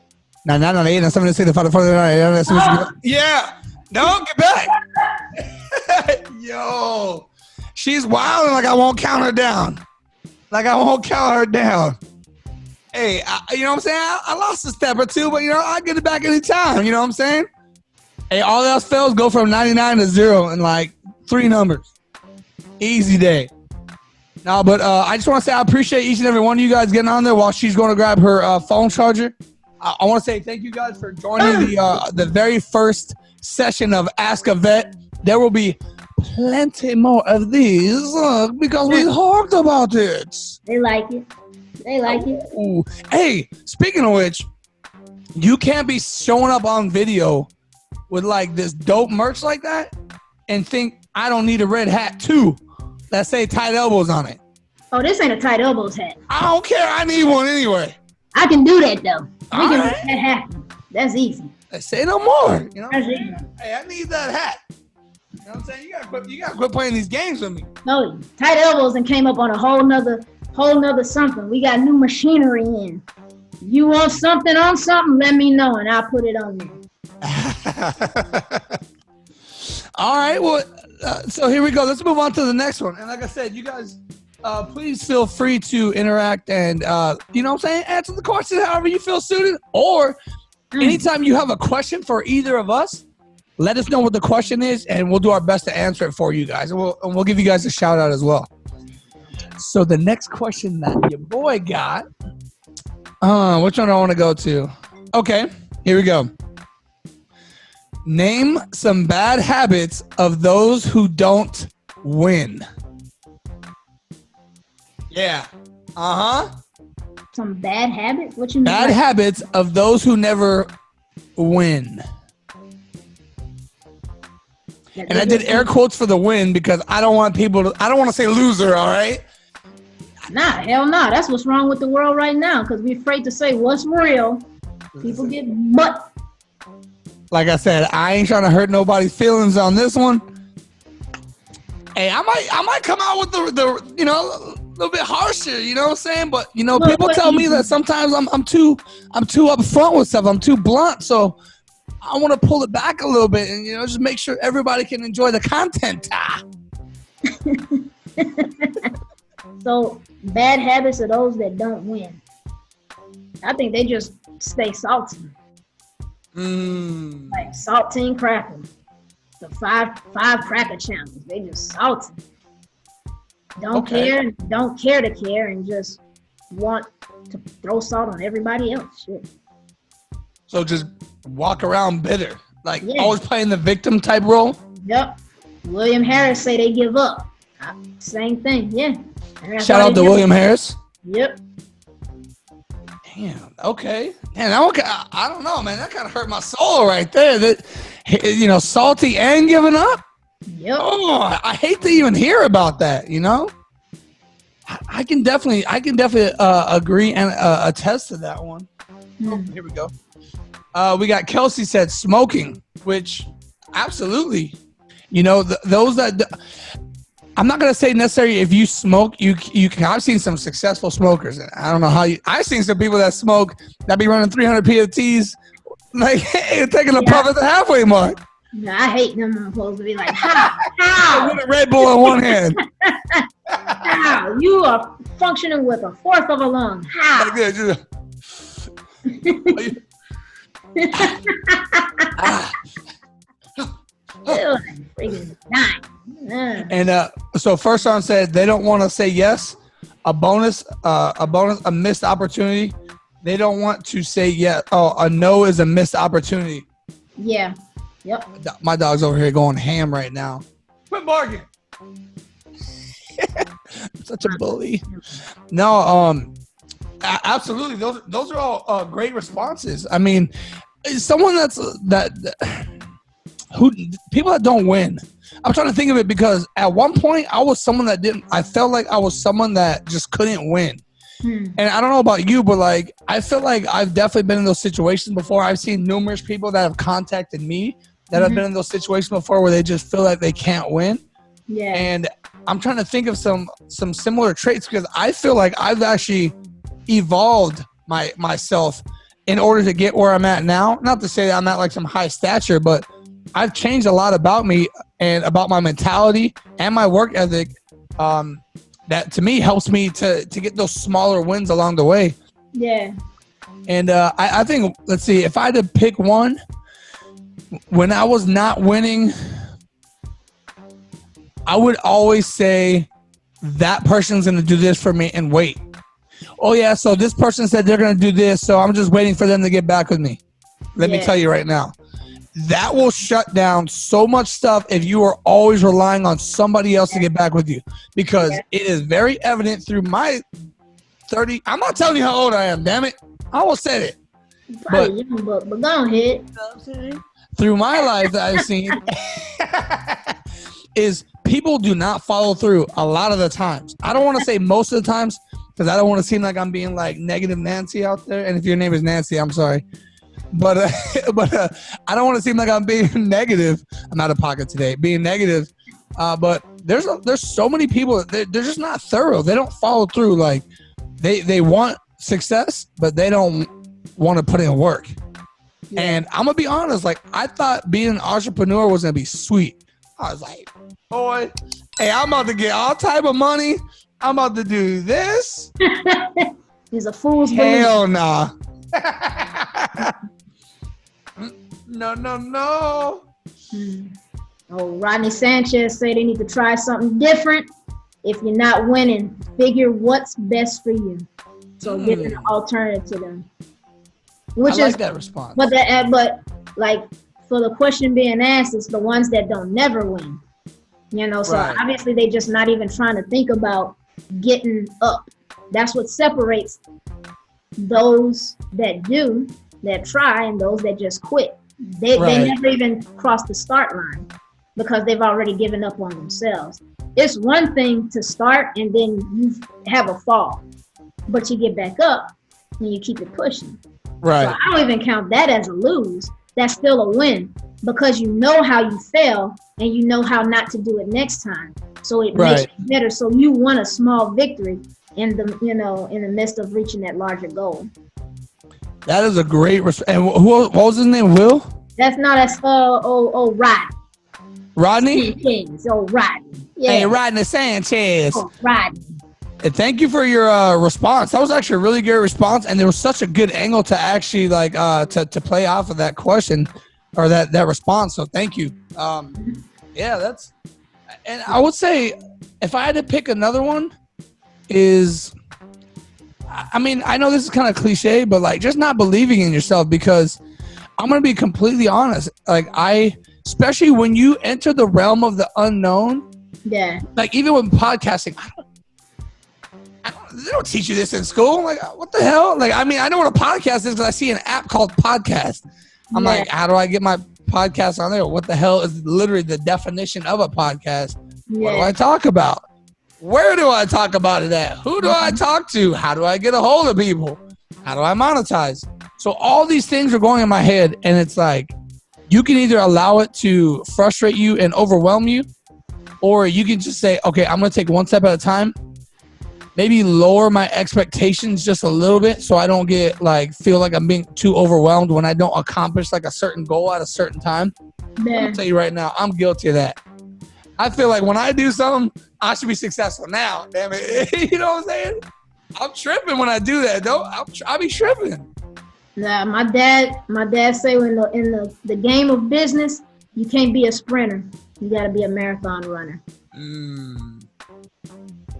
Yeah. No, get back. Yo. She's wilding like I won't count her down. Hey, you know what I'm saying? I lost a step or two, but, you know, I'll get it back anytime. You know what I'm saying? Hey, all else fails, go from 99 to 0 in like 3 numbers. Easy day. No, but I just want to say I appreciate each and every one of you guys getting on there while she's going to grab her phone charger. I want to say thank you guys for joining the very first session of Ask a Vet. There will be plenty more of these because we talked about it. They like it. Ooh. Hey, speaking of which, you can't be showing up on video with like this dope merch like that and think I don't need a red hat too that say tight elbows on it. Oh, this ain't a tight elbows hat. I don't care. I need one anyway. I can do that though. We can right. make that happen. That's easy. Say no more. You know, That's easy. hey, I need that hat. You know what I'm saying? You gotta quit playing these games with me. No, tight elbows and came up on a whole nother something. We got new machinery in. You want something on something, let me know and I'll put it on there. All right, well, so here we go. Let's move on to the next one. And like I said, you guys, please feel free to interact and, you know what I'm saying, answer the question however you feel suited. Or anytime you have a question for either of us, let us know what the question is, and we'll do our best to answer it for you guys. And we'll give you guys a shout out as well. So the next question that your boy got, which one do I want to go to? Okay, here we go. Name some bad habits of those who don't win. Yeah. Some bad habits? What you mean? Bad habits of those who never win. And I did air quotes for the win because I don't want to say loser, all right? Nah, hell nah. That's what's wrong with the world right now because we're afraid to say what's real. People get butt. Like I said, I ain't trying to hurt nobody's feelings on this one. Hey, I might come out with the you know, a little bit harsher, you know what I'm saying? But you know, people tell me that sometimes I'm too upfront with stuff. I'm too blunt, so I want to pull it back a little bit and, you know, just make sure everybody can enjoy the content. So bad habits are those that don't win. I think they just stay salty. Like saltine crackers. The five cracker challenge. They just salty. Don't care to care and just want to throw salt on everybody else. Shit. So just walk around bitter. Like always playing the victim type role? Yep. William Harris say they give up. Same thing, yeah. Shout out to William Harris. Yep. Damn. Okay. Man, I don't know, man. That kind of hurt my soul right there. That, you know, salty and giving up. Yep. Oh, I hate to even hear about that. You know, I can definitely agree and attest to that one. Oh, here we go. We got Kelsey said smoking, which absolutely Those that I'm not gonna say necessarily if you smoke, you can. I've seen some successful smokers, and I don't know how I've seen some people that smoke that be running 300 PFTs, like taking a puff at the halfway mark. Yeah, I hate them. I'm supposed to be like, how? With a Red Bull in one hand. How? You are functioning with a fourth of a lung. How? Like this, Freaking dying. And so first one said they don't want to say yes. A missed opportunity. They don't want to say yes. Oh, a no is a missed opportunity. Yeah. Yep. My dog's over here going ham right now. Quit barking. Such a bully. No, absolutely. Those are all great responses. I mean, someone people that don't win. I'm trying to think of it because at one point I was someone that I felt like I was someone that just couldn't win. And I don't know about you, but like, I feel like I've definitely been in those situations before. I've seen numerous people that have contacted me that have been in those situations before where they just feel like they can't win. Yeah. And I'm trying to think of some similar traits because I feel like I've actually evolved myself in order to get where I'm at now. Not to say that I'm at like some high stature, but I've changed a lot about me and about my mentality and my work ethic. That to me helps me to get those smaller wins along the way. Yeah. And I think, let's see, if I had to pick one, when I was not winning, I would always say that person's going to do this for me and wait. Oh yeah, so this person said they're going to do this, so I'm just waiting for them to get back with me. Let me tell you right now. That will shut down so much stuff if you are always relying on somebody else to get back with you. Because it is very evident through my 30... I'm not telling you how old I am, damn it. I almost said it. Probably young, but go ahead. Through my life that I've seen is people do not follow through a lot of the times. I don't want to say most of the times because I don't want to seem like I'm being like negative Nancy out there. And if your name is Nancy, I'm sorry. But I don't want to seem like I'm being negative. I'm out of pocket today, being negative. But there's so many people, they're just not thorough. They don't follow through. Like they want success, but they don't want to put in work. Yeah. And I'm going to be honest, like I thought being an entrepreneur was going to be sweet. I was like, boy, hey, I'm about to get all type of money. I'm about to do this. He's a fool's Hell nah. No. Oh, Rodney Sanchez said they need to try something different. If you're not winning, figure what's best for you. So give an alternative to them. Which I is like that response. But like for the question being asked, it's the ones that don't never win. So obviously they just not even trying to think about getting up. That's what separates those that do, that try, and those that just quit. They never even cross the start line because they've already given up on themselves. It's one thing to start and then you have a fall, but you get back up and you keep it pushing. Right. So I don't even count that as a lose. That's still a win because you know how you fail and you know how not to do it next time. So it makes it better. So you won a small victory in the midst of reaching that larger goal. That is a great and what was his name? Will? That's not as Rodney. Rodney? Kings. Rodney. Yeah. Hey, Rodney Sanchez. Oh, Rodney. And thank you for your response. That was actually a really good response, and there was such a good angle to actually like to play off of that question or that response. So thank you. And I would say if I had to pick another one is, I mean, I know this is kind of cliche, but like just not believing in yourself, because I'm going to be completely honest. Like especially when you enter the realm of the unknown. Yeah. Like even with podcasting, they don't teach you this in school. Like, what the hell? Like, I mean, I know what a podcast is because I see an app called Podcast. I'm like, how do I get my podcast on there? What the hell is literally the definition of a podcast? Yeah. What do I talk about? Where do I talk about it at? Who do I talk to? How do I get a hold of people? How do I monetize? So all these things are going in my head, and it's like, you can either allow it to frustrate you and overwhelm you, or you can just say, okay, I'm going to take one step at a time. Maybe lower my expectations just a little bit so I don't get feel like I'm being too overwhelmed when I don't accomplish like a certain goal at a certain time. I'm going to tell you right now, I'm guilty of that. I feel like when I do something, I should be successful now. Damn it. You know what I'm saying? I'm tripping when I do that, though. I be tripping. Nah, my dad say in the game of business, you can't be a sprinter. You got to be a marathon runner.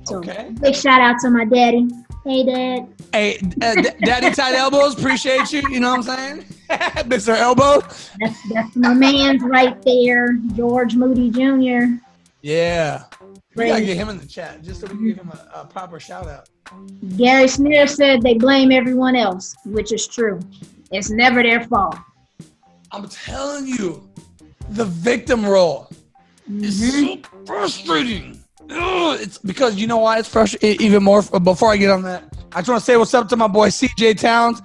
So, okay. Big shout out to my daddy. Hey, Dad. Hey, Daddy Tight Elbows, appreciate you. You know what I'm saying? Mr. Elbow. That's my man's right there, George Moody Jr. Yeah. We got to get him in the chat just so we can give him a proper shout out. Gary Sneer said they blame everyone else, which is true. It's never their fault. I'm telling you, the victim role is so frustrating. Ugh, it's because you know why it's frustrating even more. Before I get on that, I just want to say what's up to my boy CJ Towns.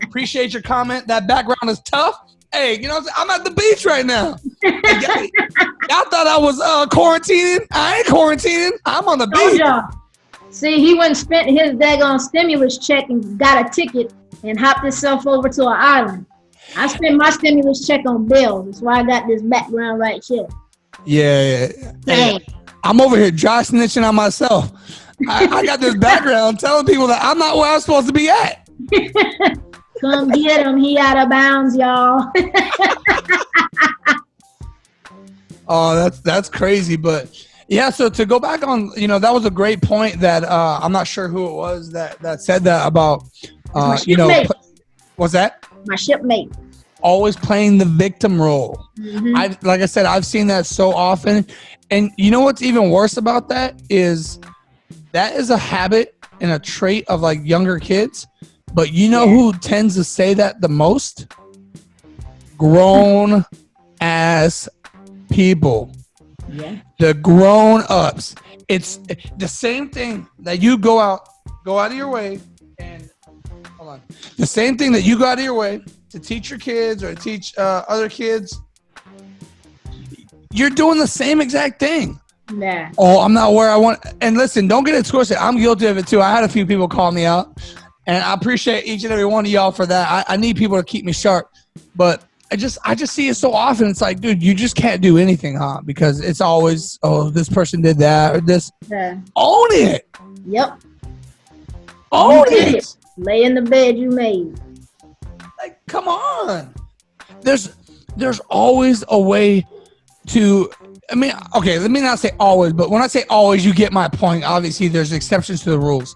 Appreciate your comment. That background is tough. Hey, you know what I'm saying? I'm at the beach right now. Y'all thought I was quarantining. I ain't quarantining. I'm on the beach. See, he went and spent his daggone stimulus check and got a ticket and hopped himself over to an island. I spent my stimulus check on bills. That's why I got this background right here. Yeah. Hey, I'm over here dry snitching on myself. I got this background telling people that I'm not where I'm supposed to be at. Come get him. He out of bounds, y'all. Oh, that's crazy. But yeah, so to go back on, that was a great point that I'm not sure who it was that said that about, what's that? My shipmate. Always playing the victim role. Mm-hmm. Like I said, I've seen that so often. And you know what's even worse about that is a habit and a trait of like younger kids. But you know who tends to say that the most? Grown ass people. Yeah. The grown ups. It's the same thing that you go out of your way and hold on. The same thing that you go out of your way to teach your kids or teach other kids. You're doing the same exact thing. Nah. Oh, I'm not where I want. And listen, don't get it twisted. I'm guilty of it too. I had a few people call me out. And I appreciate each and every one of y'all for that. I need people to keep me sharp. But I just see it so often. It's like, dude, you just can't do anything, huh? Because it's always, oh, this person did that or this. Yeah. Own it. Yep. Own it. Lay in the bed you made. Like, come on. There's always a way to, okay, let me not say always, but when I say always, you get my point. Obviously, there's exceptions to the rules.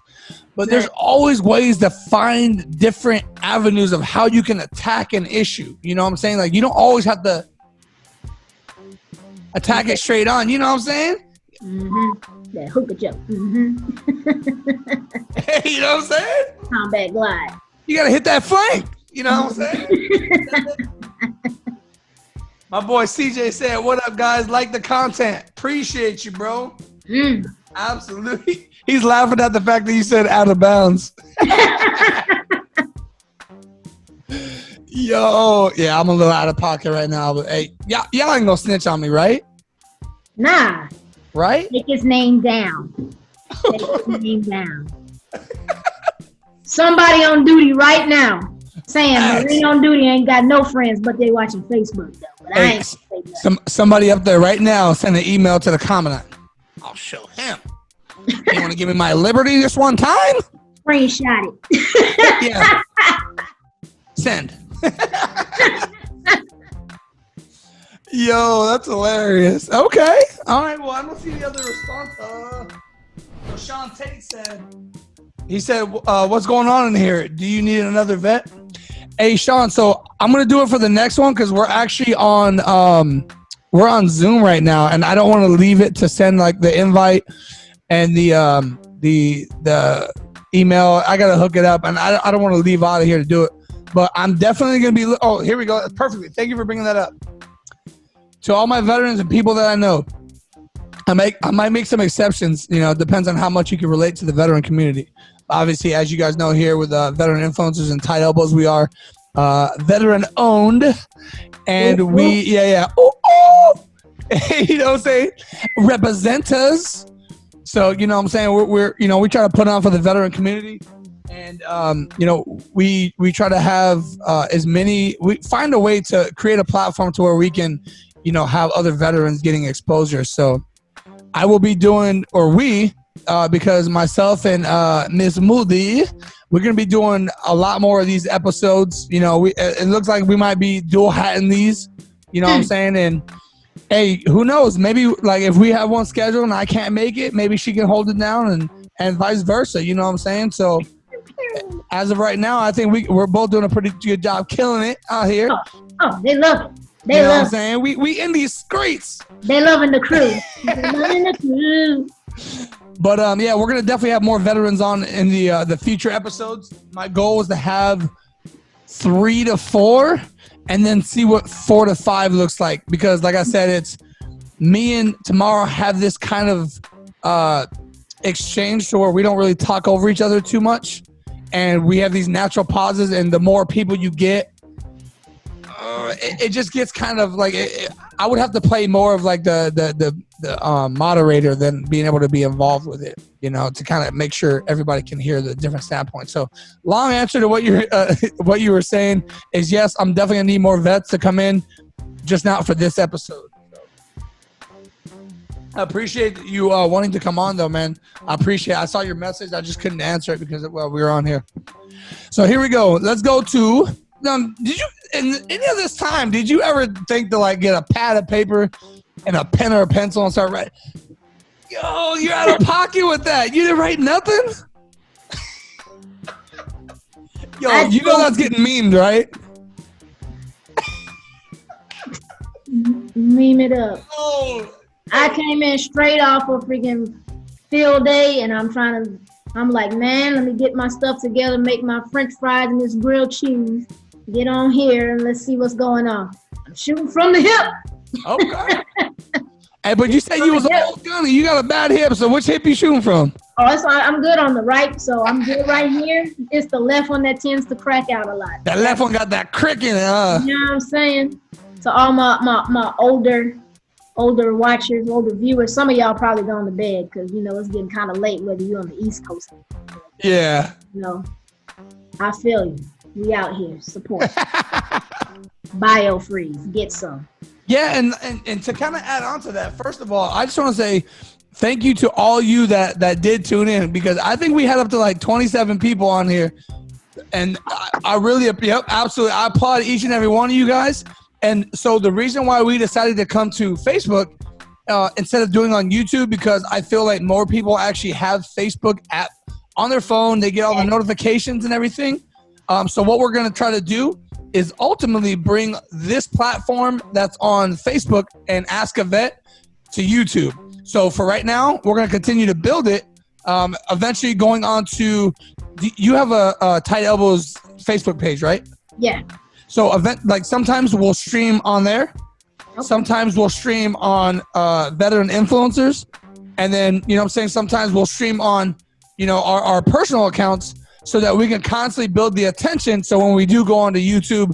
But there's always ways to find different avenues of how you can attack an issue. You know what I'm saying? Like, you don't always have to attack it straight on. You know what I'm saying? Mm-hmm. That hookah jump. Mm-hmm. Hey, you know what I'm saying? Combat glide. You got to hit that flank. You know what I'm saying? My boy CJ said, what up, guys? Like the content. Appreciate you, bro. Absolutely. He's laughing at the fact that you said out of bounds. Yo, yeah, I'm a little out of pocket right now, but hey, y'all ain't gonna snitch on me, right? Nah. Right? Take his name down. Take his name down. Somebody on duty right now saying Marine on duty ain't got no friends, but they watching Facebook though. But I ain't say that. Somebody up there right now send an email to the commandant. I'll show him. You want to give me my liberty this one time? Screenshot it. Yeah. Send. Yo, that's hilarious. Okay. All right. Well, I don't see the other response. So Sean Tate said, what's going on in here? Do you need another vet? Hey, Sean. So I'm going to do it for the next one because we're actually on Zoom right now, and I don't want to leave it to send like the invite and the email. I gotta hook it up, and I don't want to leave out of here to do it. But I'm definitely gonna be. Oh, here we go. Perfectly. Thank you for bringing that up. To all my veterans and people that I know, I might make some exceptions. It depends on how much you can relate to the veteran community. Obviously, as you guys know here with veteran influencers and tight elbows, we are veteran owned, and we you know what I'm saying, represent us. So you know what I'm saying, we're you know, we try to put on for the veteran community, and you know, we try to have as many, we find a way to create a platform to where we can, you know, have other veterans getting exposure. So I will be doing, or we because myself and Ms. Moody, we're going to be doing a lot more of these episodes. You know, it looks like we might be dual hatting these, you know what I'm saying? And hey, who knows? Maybe like if we have one scheduled and I can't make it, maybe she can hold it down, and vice versa. You know what I'm saying? So as of right now, I think we're both doing a pretty good job killing it out here. Oh, they love it. They you know love what I'm saying? We in these streets. They loving the crew. They loving the crew. But yeah, we're gonna definitely have more veterans on in the future episodes. My goal is to have 3 to 4, and then see what 4 to 5 looks like. Because like I said, it's me and Tamara have this kind of exchange to where we don't really talk over each other too much, and we have these natural pauses. And the more people you get, it just gets kind of like I would have to play more of like the moderator than being able to be involved with it, you know, to kind of make sure everybody can hear the different standpoints. So long answer to what you were saying is yes, I'm definitely gonna need more vets to come in, just not for this episode. So I appreciate you wanting to come on though, man. I appreciate it. I saw your message. I just couldn't answer it because we were on here. So here we go. Let's go to did you, in any of this time, did you ever think to like get a pad of paper and a pen or a pencil and start writing? Yo, you're out of pocket with that. You didn't write nothing? Yo, you know that's getting memed, right? Meme it up. Oh. I came in straight off of freaking field day, and I'm like, man, let me get my stuff together, make my French fries and this grilled cheese. Get on here and let's see what's going on. I'm shooting from the hip. Okay. Hey, but you said you was an old gunny. You got a bad hip, so which hip you shooting from? Oh, I'm good on the right, so I'm good right here. It's the left one that tends to crack out a lot. That left one got that crick in it, huh? You know what I'm saying? So all my older watchers, older viewers, some of y'all probably going to bed because, you know, it's getting kind of late whether you're on the East Coast. Yeah. You know, I feel you. We out here. Support. Biofreeze. Get some. Yeah, and to kind of add on to that, first of all, I just want to say thank you to all you that did tune in, because I think we had up to like 27 people on here. And I really, yep, absolutely. I applaud each and every one of you guys. And so the reason why we decided to come to Facebook instead of doing on YouTube, because I feel like more people actually have Facebook app on their phone. They get all the notifications and everything. So what we're going to try to do is ultimately bring this platform that's on Facebook and Ask a Vet to YouTube. So for right now, we're going to continue to build it. Eventually going on to, you have a Tight Elbows Facebook page, right? Yeah. So like sometimes we'll stream on there. Okay. Sometimes we'll stream on veteran influencers. And then, you know what I'm saying, sometimes we'll stream on, you know, our personal accounts so that we can constantly build the attention. So when we do go onto YouTube,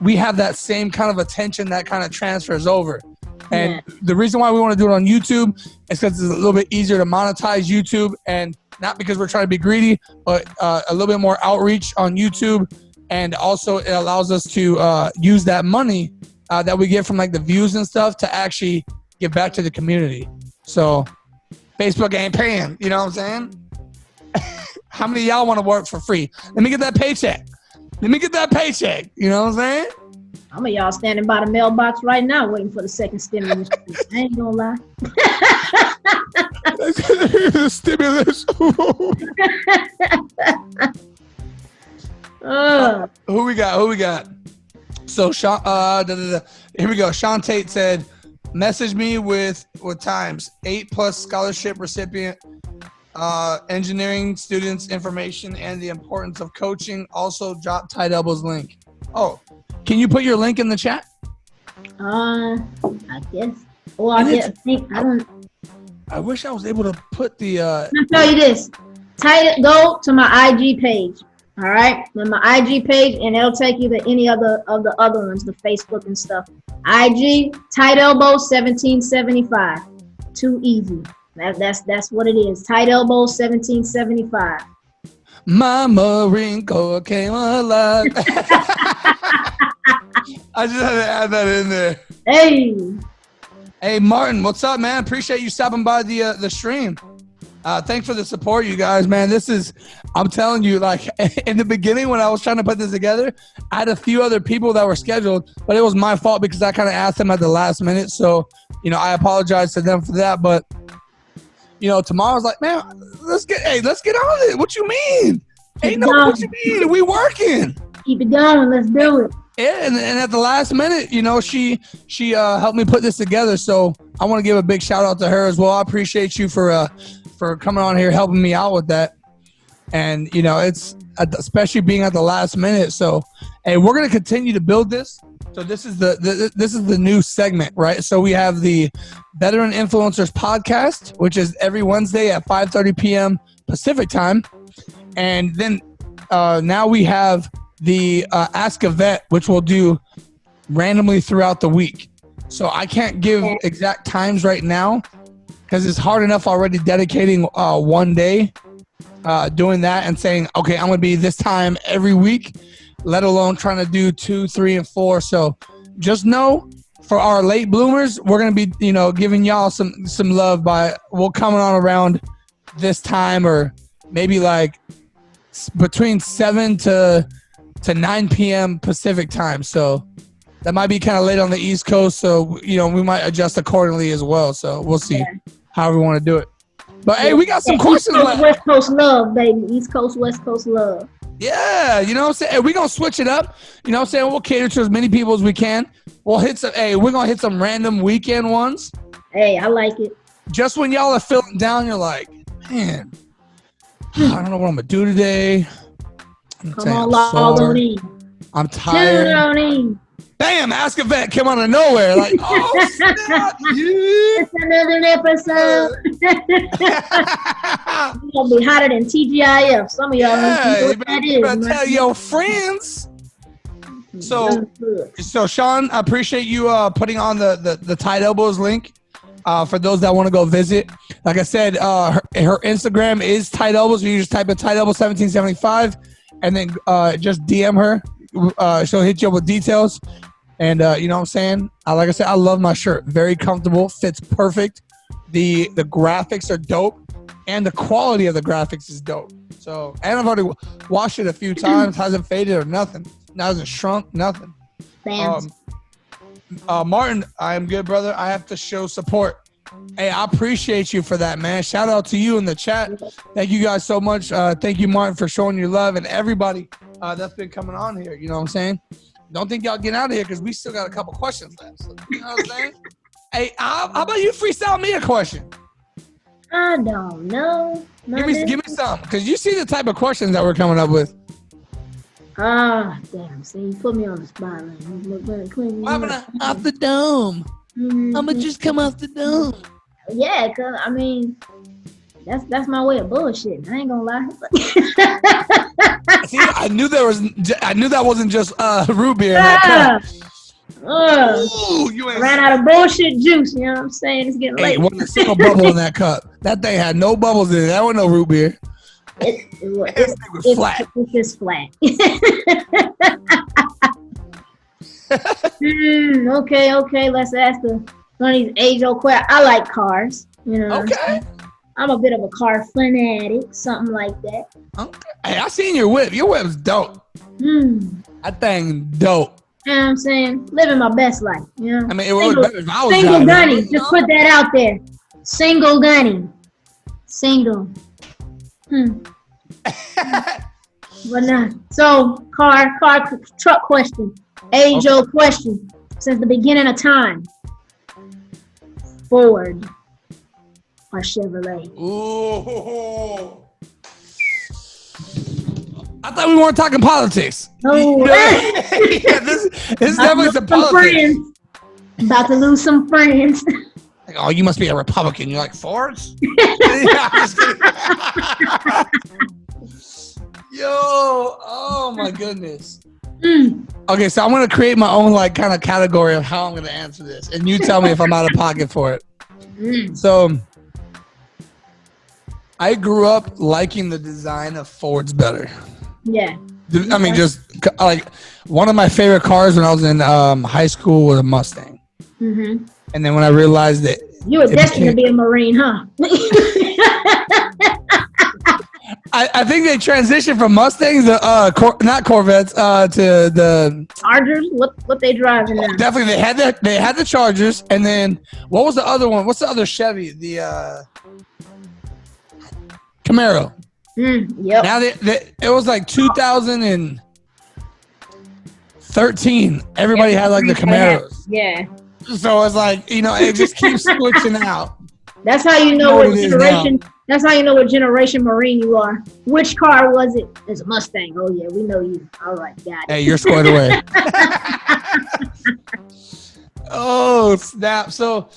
we have that same kind of attention that kind of transfers over. And the reason why we want to do it on YouTube is because it's a little bit easier to monetize YouTube, and not because we're trying to be greedy, but a little bit more outreach on YouTube. And also it allows us to use that money that we get from like the views and stuff to actually give back to the community. So Facebook ain't paying, you know what I'm saying? How many of y'all want to work for free? Let me get that paycheck. You know what I'm saying? Some of y'all standing by the mailbox right now waiting for the second stimulus. I ain't gonna lie. The stimulus. Who we got? So Sean, here we go. Sean Tate said, message me with times 8+ scholarship recipient, engineering students information, and the importance of coaching. Also drop Tight Elbows link. Oh, can you put your link in the chat? I guess. Well, I don't. I wish I was able to put the. I'll tell you this. Go to my IG page. All right, then my IG page, and it'll take you to any other of the other ones, the Facebook and stuff. IG Tight Elbow 1775. Too easy. That's what it is. Tight Elbow 1775. My Marine Corps came alive. I just had to add that in there. Hey, Martin, what's up, man? Appreciate you stopping by the stream. Thanks for the support, you guys, man. I'm telling you, like, in the beginning when I was trying to put this together, I had a few other people that were scheduled, but it was my fault because I kind of asked them at the last minute. So, I apologize to them for that. But, Tamara's like, man, let's get on it. What you mean? What you mean? We working. Keep it going. Let's do it. Yeah, and at the last minute, she helped me put this together. So I want to give a big shout out to her as well. I appreciate you for coming on here, helping me out with that. And, it's especially being at the last minute. So, hey, we're going to continue to build this. So this is the new segment, right? So we have the Veteran Influencers podcast, which is every Wednesday at 5:30 p.m. Pacific time. And then now we have the Ask a Vet, which we'll do randomly throughout the week. So I can't give exact times right now because it's hard enough already dedicating one day doing that and saying, okay, I'm going to be this time every week, let alone trying to do 2, 3, and 4. So just know for our late bloomers, we're going to be, giving y'all some love we'll coming on around this time or maybe like between 7 to 9 p.m. Pacific time. So that might be kind of late on the East Coast. So, we might adjust accordingly as well. So we'll see how we want to do it. But, hey, we got some questions left. West Coast love, baby. East Coast, West Coast love. Yeah, you know what I'm saying? Hey, we're going to switch it up. You know what I'm saying? We'll cater to as many people as we can. We're going to hit some random weekend ones. Hey, I like it. Just when y'all are feeling down, you're like, man, I don't know what I'm going to do today. I'm tired. Bam, Ask a Vet came out of nowhere. Like, oh, snap. It's another episode. It's going to be hotter than TGIF. Some of y'all know what that is. You better tell your friends. So Sean, I appreciate you putting on the Tight Elbows link for those that want to go visit. Like I said, her Instagram is Tight Elbows. You just type in Tight Elbows 1775 and then just DM her. She'll hit you up with details. And you know what I'm saying? Like I said, I love my shirt. Very comfortable. Fits perfect. The graphics are dope. And the quality of the graphics is dope. So, and I've already washed it a few times. Hasn't faded or nothing. Hasn't shrunk. Nothing. Martin, I am good, brother. I have to show support. Hey, I appreciate you for that, man. Shout out to you in the chat. Thank you guys so much. Thank you, Martin, for showing your love and everybody that's been coming on here. You know what I'm saying? Don't think y'all get out of here because we still got a couple questions left. So, you know what I'm saying? Hey, how about you freestyle me a question? I don't know. Give me some, because you see the type of questions that we're coming up with. Damn. See, you put me on the spot. What happened off the dome? I'm going to just come off the dome. Yeah, because, I mean, that's my way of bullshit. I ain't going to lie. See, I knew that wasn't just root beer in that cup. Ooh, ran out of bullshit juice, you know what I'm saying? It's getting late. Hey, wasn't a single bubble in that cup. That thing had no bubbles in it. That wasn't no root beer. It's flat. It's just flat. Okay. Let's ask one of these age-old questions. I like cars, you know. Okay. I'm a bit of a car fanatic, something like that. Okay. Hey, I seen your whip. Your whip's dope. That thing dope. You know what I'm saying? Living my best life, you know? I mean, it would look better if I was single driving. gunny. Just put that out there. Single gunny. Single. But nah. So, car, truck question. Age-old question. Since the beginning of time. Ford or Chevrolet? Ooh. I thought we weren't talking politics. Oh, yeah, this is definitely some politics. Friends. About to lose some friends. Like, oh, you must be a Republican. You're like, Fords? Yeah, I'm just kidding. Yo, oh my goodness. Okay, so I'm gonna create my own like kind of category of how I'm gonna answer this, and you tell me if I'm out of pocket for it. So, I grew up liking the design of Fords better. Yeah. I mean, just like one of my favorite cars when I was in high school was a Mustang. And then when I realized that you were destined to be a Marine, huh? I think they transitioned from Mustangs to not Corvettes to the Chargers. What they driving now? Definitely, they had the Chargers, and then what was the other one? What's the other Chevy? The Camaro. Yep. Now it was like 2013. Everybody had like the Camaros. Yeah. So it's like, you know, it just keeps switching out. That's how you know what generation. That's how you know what generation Marine you are. Which car was it? It's a Mustang. Oh yeah, we know you. All right, got it. Hey, you're squared away. Oh snap! So,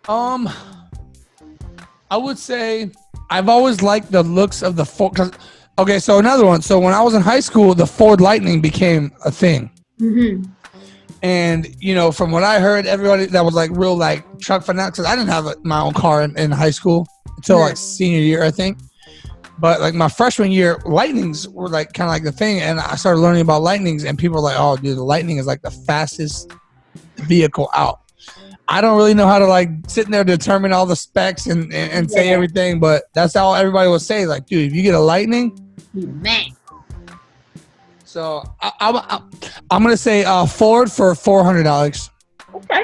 I would say I've always liked the looks of the Ford. Okay, so another one. So when I was in high school, the Ford Lightning became a thing. And, you know, from what I heard, everybody that was like real like truck fanatics, because I didn't have my own car in high school until like senior year, I think. But like my freshman year, Lightnings were like kind of like the thing. And I started learning about Lightnings, and people were like, oh, dude, the Lightning is like the fastest vehicle out. I don't really know how to like sit in there determine all the specs and say everything, but that's how everybody would say, like, dude, if you get a Lightning, man. So I'm gonna say Ford for $400. Okay.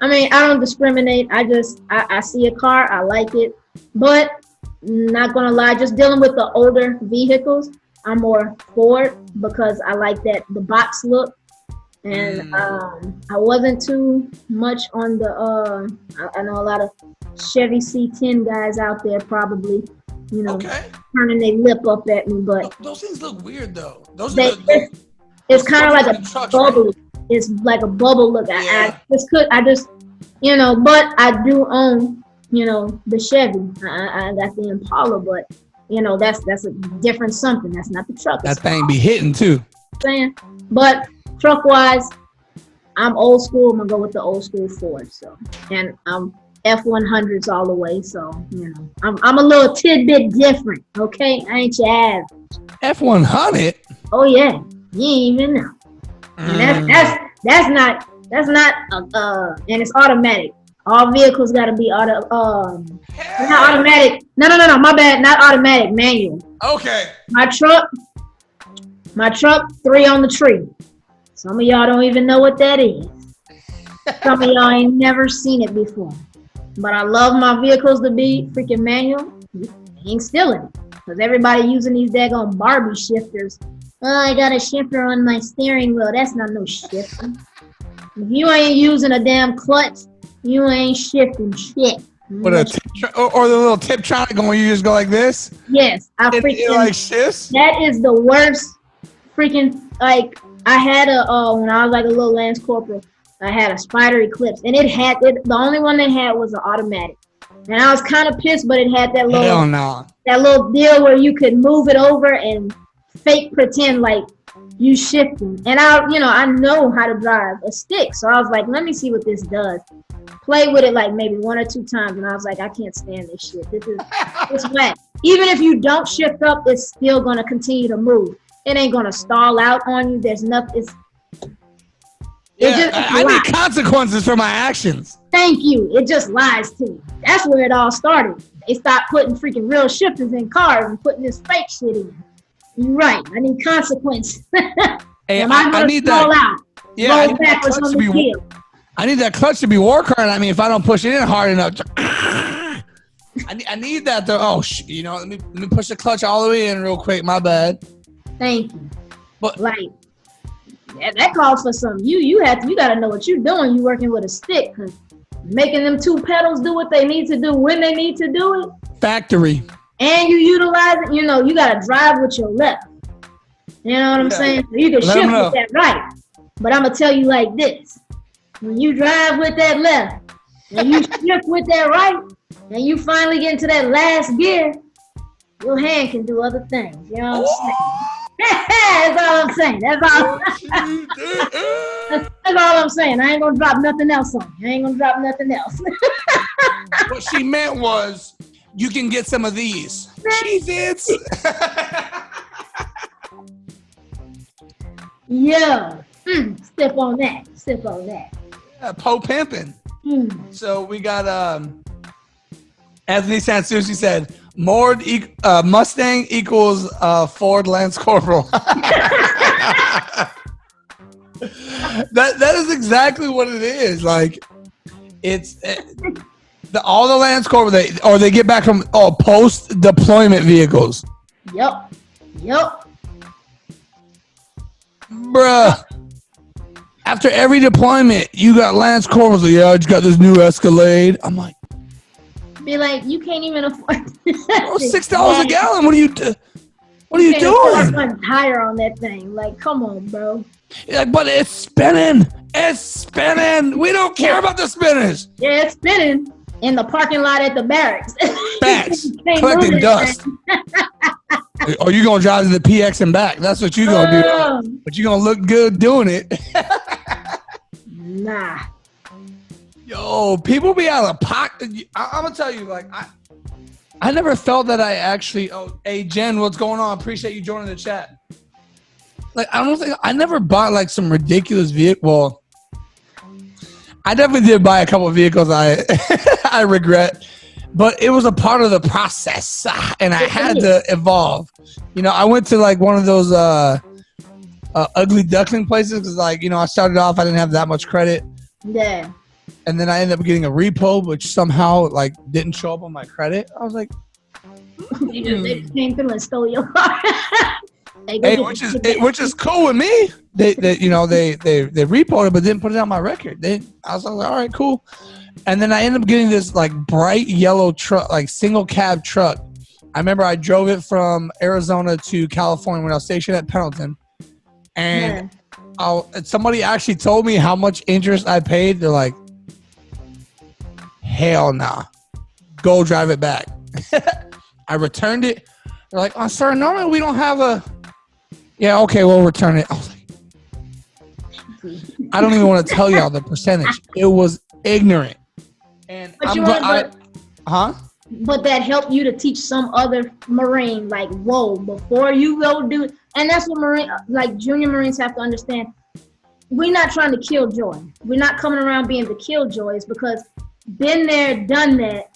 I mean, I don't discriminate. I see a car, I like it, but not gonna lie, just dealing with the older vehicles, I'm more Ford because I like the box look, and I wasn't too much on the. I know a lot of Chevy C10 guys out there probably. You know, turning their lip up at me, but those things look weird though. It's kind of like a bubble. Right? It's like a bubble look. I just, you know, but I do own, you know, the Chevy. I got the Impala, but you know, that's a different something. That's not the truck. That thing be hitting too. Saying, but truck wise, I'm old school. I'm gonna go with the old school Ford. So, and I'm F100s all the way, so you know I'm a little tidbit different. Okay, I ain't your average. F100. Oh yeah, you ain't even know. And that's not and it's automatic. All vehicles got to be not automatic. No, my bad, not automatic, manual. Okay. My truck, 3 on the tree. Some of y'all don't even know what that is. Some of y'all ain't never seen it before. But I love my vehicles to be freaking manual. You ain't stealing it. Because everybody using these daggone Barbie shifters. Oh, I got a shifter on my steering wheel. That's not no shifter. If you ain't using a damn clutch, you ain't shifting shit. What or the little Tiptronic where you just go like this? Yes. It like shifts? That is the worst freaking, like, I had when I was like a little Lance Corporal, I had a Spider Eclipse, and the only one they had was an automatic. And I was kind of pissed, but it had that little deal where you could move it over and fake pretend like you shifting. And I know how to drive a stick, so I was like, let me see what this does. Play with it like maybe 1 or 2 times, and I was like, I can't stand this shit. It's wet. Even if you don't shift up, it's still gonna continue to move. It ain't gonna stall out on you. There's nothing. I need consequences for my actions. Thank you. It just lies to you. That's where it all started. They stopped putting freaking real shifters in cars and putting this fake shit in. You're right. I need consequences. Hey, I need that. Out, yeah, I need that clutch to be. I need that clutch to be work hard. I mean, if I don't push it in hard enough, I need that though. Oh, let me push the clutch all the way in real quick. My bad. Thank you. But that calls for some. You gotta know what you're doing. You working with a stick, cause making them 2 pedals do what they need to do when they need to do it. Factory. And you utilize it. You gotta drive with your left. You know what I'm saying? So you can shift with that right. But I'm gonna tell you like this: when you drive with that left and you shift with that right, and you finally get into that last gear, your hand can do other things. You know what I'm saying? That's all I'm saying. That's all I'm saying. I ain't gonna drop nothing else on you. I ain't gonna drop nothing else. What she meant was, you can get some of these. Cheez-Its. Yeah. Step on that. Step on that. Yeah, Po pimping. So we got Anthony Sansucci said Mustang equals Ford Lance Corporal. that is exactly what it is. Like it's all the Lance Corporal they get back from post deployment vehicles. Yep. Bruh. After every deployment, you got Lance Corporals. Like, yeah, I just got this new Escalade. I'm like, be like, you can't even afford $6 a gallon. What are you doing? One tire on that thing. Like, come on, bro. Yeah, but it's spinning. We don't care about the spinners. Yeah, it's spinning in the parking lot at the barracks. Facts. Collecting dust. Or you gonna drive to the PX and back. That's what you gonna do. But you gonna look good doing it. Nah. Yo, people be out of pocket. I'm gonna tell you, like, I never felt that I actually. Oh, hey Jen, what's going on? Appreciate you joining the chat. Like, I never bought like some ridiculous vehicle. Well, I definitely did buy a couple of vehicles I regret, but it was a part of the process, and I had to evolve. You know, I went to like one of those ugly duckling places because, like, you know, I started off, I didn't have that much credit. Yeah. And then I ended up getting a repo, which somehow like didn't show up on my credit. I was like, they just came through and stole your car. which is cool with me. They repoed it, but didn't put it on my record. I was like, all right, cool. And then I ended up getting this like bright yellow truck, like single cab truck. I remember I drove it from Arizona to California when I was stationed at Pendleton, and somebody actually told me how much interest I paid. They're like, hell nah, go drive it back. I returned it. They're like, oh, sir, normally we don't have a. Yeah, okay, we'll return it. I was like, I don't even want to tell y'all the percentage. It was ignorant. And but that helped you to teach some other Marine, like, whoa, before you go do it. And that's what junior Marines have to understand. We're not trying to kill joy. We're not coming around being the killjoys, because been there, done that,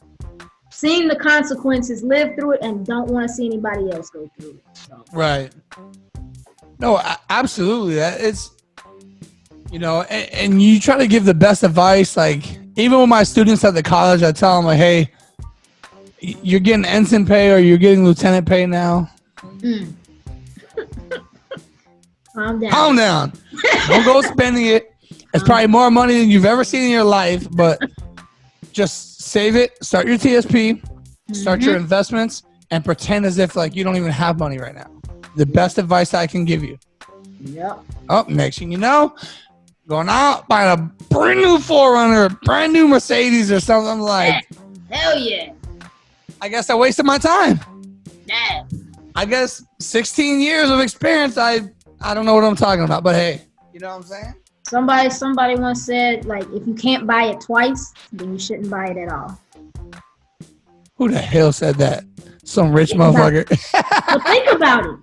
seen the consequences, lived through it, and don't want to see anybody else go through it. So. Right. No, absolutely. It's, you know, and you try to give the best advice. Like, even with my students at the college, I tell them, like, hey, you're getting ensign pay or you're getting lieutenant pay now. Calm down. Calm down. Don't go spending it. It's probably more money than you've ever seen in your life, but just save it, start your TSP, start your investments, and pretend as if like you don't even have money right now. The best advice I can give you. Yep. Oh, next thing you know, going out, buying a brand new 4Runner, brand new Mercedes or something. Like, hell yeah. I guess I wasted my time. Yeah. I guess 16 years of experience, I don't know what I'm talking about, but hey, you know what I'm saying? Somebody once said, like, if you can't buy it twice, then you shouldn't buy it at all. Who the hell said that? Some rich motherfucker. Well, think about it.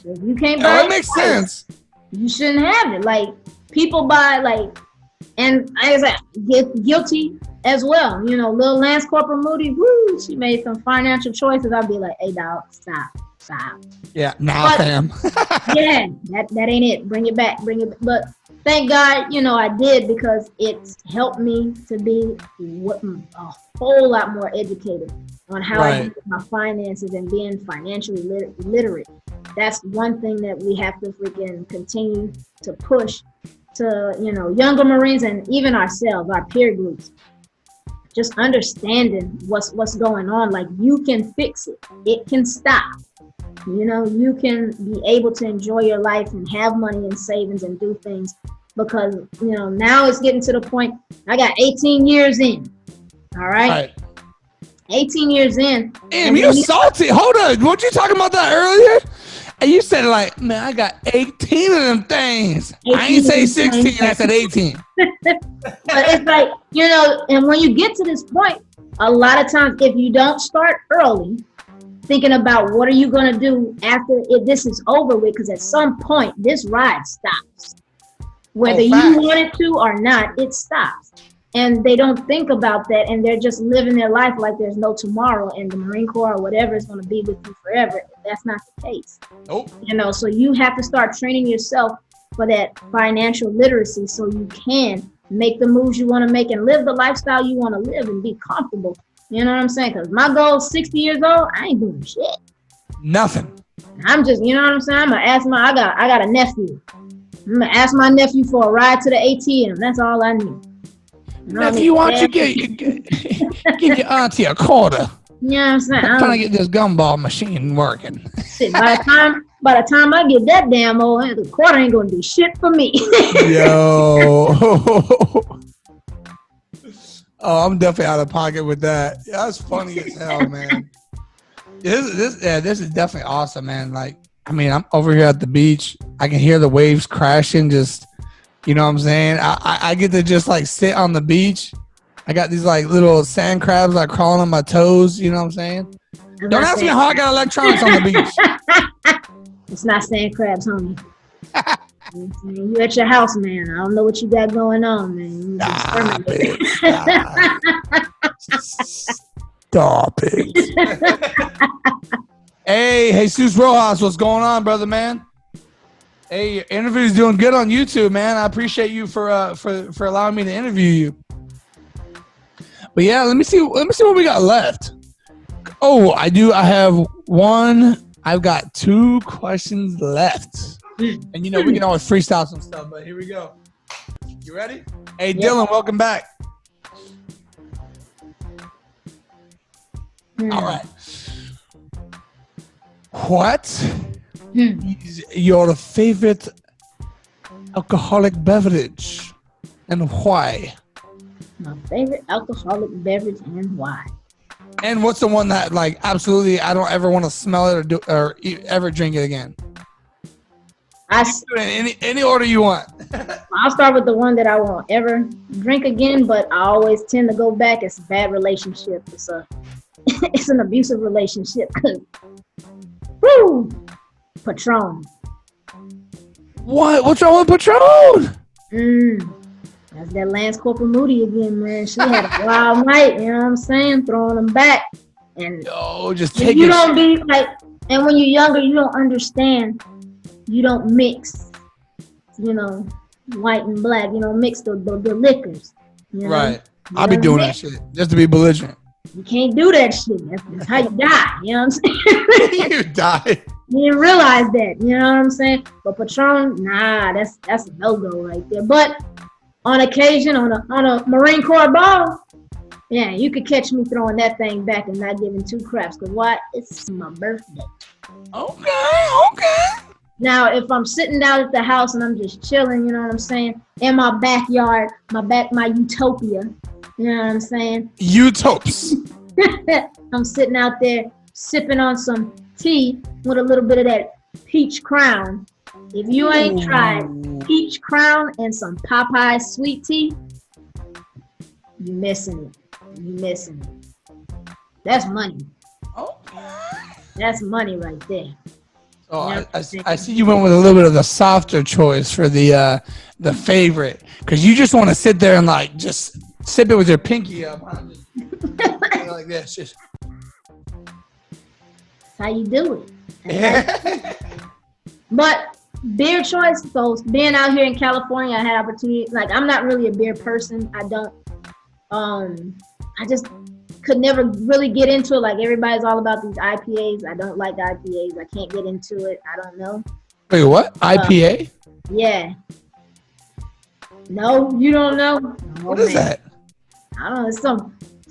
If you can't buy it makes twice, sense. You shouldn't have it. Like, people buy, like, and I get guilty as well. You know, little Lance Corporal Moody, woo, she made some financial choices. I'd be like, hey, dog, stop. Yeah, fam. Yeah, that ain't it. Bring it back. But thank God, you know, I did, because it's helped me to be a whole lot more educated on how I do my finances and being financially literate. That's one thing that we have to freaking continue to push to, you know, younger Marines and even ourselves, our peer groups. Just understanding what's going on. Like, you can fix it. It can stop. You know, you can be able to enjoy your life and have money and savings and do things, because, you know, now it's getting to the point, I got 18 years in. All right. 18 years in. Damn, you salty. Hold on. Weren't you talking about that earlier? And you said, like, man, I got 18 of them things. I ain't say 16, I said 18. But it's like, you know, and when you get to this point, a lot of times, if you don't start early, thinking about what are you going to do after this is over with, because at some point, this ride stops. Whether you want it to or not, it stops. And they don't think about that, and they're just living their life like there's no tomorrow, and the Marine Corps or whatever is going to be with you forever. That's not the case. Nope. You know, so you have to start training yourself for that financial literacy so you can make the moves you want to make and live the lifestyle you want to live and be comfortable. You know what I'm saying? Because my goal is 60 years old, I ain't doing shit. Nothing. I'm just, you know what I'm saying? I'm going to ask I got a nephew. I'm going to ask my nephew for a ride to the ATM. That's all I need. If you want, you give your auntie a quarter. You know what I'm saying? I'm trying to get this gumball machine working. Shit, by the time I get that damn old, the quarter ain't gonna do shit for me. Yo. Oh, I'm definitely out of pocket with that. Yeah, that's funny as hell, man. This is definitely awesome, man. Like, I mean, I'm over here at the beach. I can hear the waves crashing. Just, you know what I'm saying? I get to just like sit on the beach. I got these like little sand crabs like crawling on my toes. You know what I'm saying? Don't ask me how I got electronics on the beach. It's not sand crabs, homie. You at your house, man. I don't know what you got going on, man. Stop it. Hey, Jesus Rojas, what's going on, brother, man? Hey, your interview's doing good on YouTube, man. I appreciate you for allowing me to interview you. But yeah, let me see what we got left. Oh, I have one. I've got 2 questions left. And you know, we can always freestyle some stuff, but here we go. You ready? Hey, Dylan, welcome back. All right. What is your favorite alcoholic beverage and why? My favorite alcoholic beverage and why? And what's the one that like absolutely I don't ever want to smell it or ever drink it again? Any order you want. I'll start with the one that I won't ever drink again, but I always tend to go back. It's a bad relationship. It's an abusive relationship. Woo! Patron. What? What's wrong with Patron? That's that Lance Corporal Moody again, man. She had a wild night, you know what I'm saying? Throwing them back. And just take it. You don't be like, and when you're younger, you don't understand. You don't mix, you know, white and black. You don't mix the liquors. You know? Right. I'll be doing that shit just to be belligerent. You can't do that shit. That's how you die. You know what I'm saying? You die. You didn't realize that. You know what I'm saying? But Patron, nah, that's a no-go right there. But on occasion, on a Marine Corps ball, yeah, you could catch me throwing that thing back and not giving 2 craps. Because why? It's my birthday. Okay. Now, if I'm sitting down at the house and I'm just chilling, you know what I'm saying? In my backyard, my utopia, you know what I'm saying? Utopes. I'm sitting out there sipping on some tea with a little bit of that peach crown. If you ain't tried peach crown and some Popeye sweet tea, you're missing it. That's money. That's money right there. Oh, I see you went with a little bit of the softer choice for the favorite, because you just want to sit there and like just sip it with your pinky up, huh? Like this. Just. That's how you do it. But beer choice, so being out here in California, I had opportunity. Like, I'm not really a beer person. I don't. I just could never really get into it. Like, everybody's all about these IPAs. I don't like IPAs. I can't get into it. I don't know. Wait, what? IPA? Yeah. No, you don't know? What is that? I don't know. It's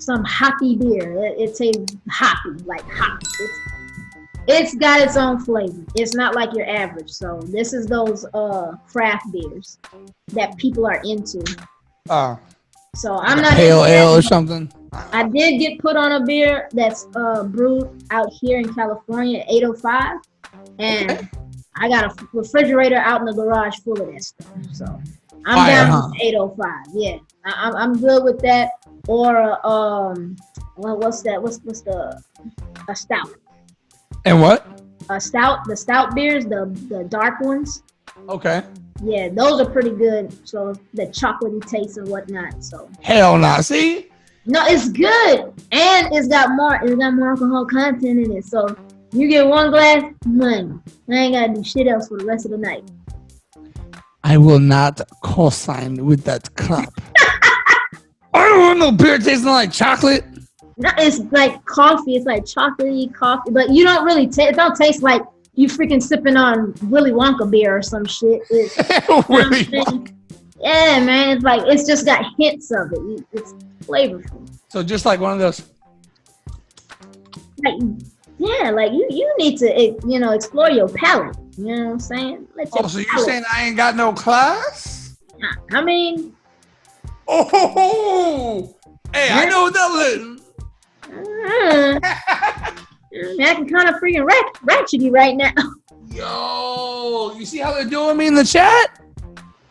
some hoppy beer. It tastes hoppy, like hop. It's got its own flavor. It's not like your average. So this is those craft beers that people are into. Oh. So I'm not pale ale or something. I did get put on a beer that's brewed out here in California, 805, and I got a refrigerator out in the garage full of that stuff. So I'm down with 805. Yeah, I'm good with that. Or what's that? What's a stout? And what? A stout. The stout beers, the dark ones. Okay. Yeah, those are pretty good. So the chocolatey taste and whatnot. So hell nah. See? No, it's good, and it's got more alcohol content in it. So you get one glass, money. I ain't gotta do shit else for the rest of the night. I will not co-sign with that crap. I don't want no beer tasting like chocolate. No, it's like coffee. It's like chocolatey coffee, but you don't really taste. It don't taste like you freaking sipping on Willy Wonka beer or some shit. Willy Wonka. Yeah, man. It's like it's just got hints of it. It's flavorful. So just like one of those. Like, yeah, like you need to explore your palate. You know what I'm saying? So you're saying I ain't got no class? I mean. Oh, hey, I know that. I'm acting kind of freaking ratchety right now. Yo, you see how they're doing me in the chat?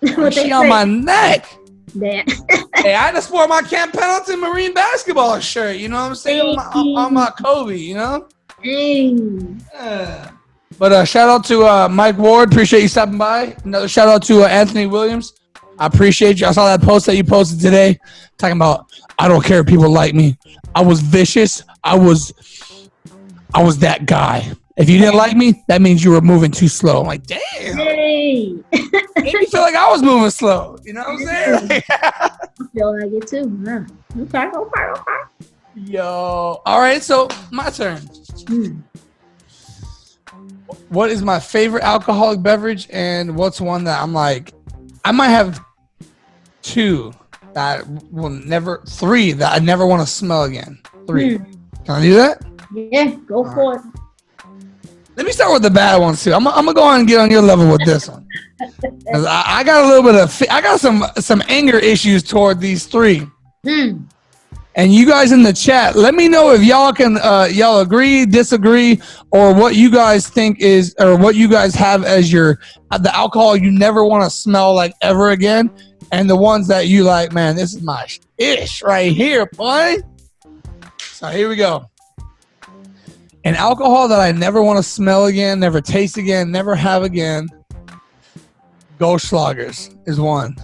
She on say? my neck. Hey, I had to sport my Camp Pendleton Marine basketball shirt. You know what I'm saying? On my Kobe, you know? Yeah. But shout out to Mike Ward. Appreciate you stopping by. Another shout out to Anthony Williams. I appreciate you. I saw that post that you posted today talking about, I don't care if people like me. I was vicious. I was that guy. If you didn't like me, that means you were moving too slow. I'm like, damn. Hey. Made me feel like I was moving slow. You know what I'm saying? I feel like it too. Yeah. Okay. Yo. All right, so my turn. What is my favorite alcoholic beverage, and what's one that I'm like, I might have three that I never want to smell again. 3. Can I do that? Yeah, go for it. Let me start with the bad ones too. I'm gonna go on and get on your level with this one. I got a little bit of I got some anger issues toward these 3. And you guys in the chat, let me know if y'all can y'all agree, disagree, or what you guys think is, or what you guys have as the alcohol you never want to smell like ever again, and the ones that you like, man, this is my ish right here, boy. So here we go. An alcohol that I never want to smell again, never taste again, never have again. Goldschlagers is one.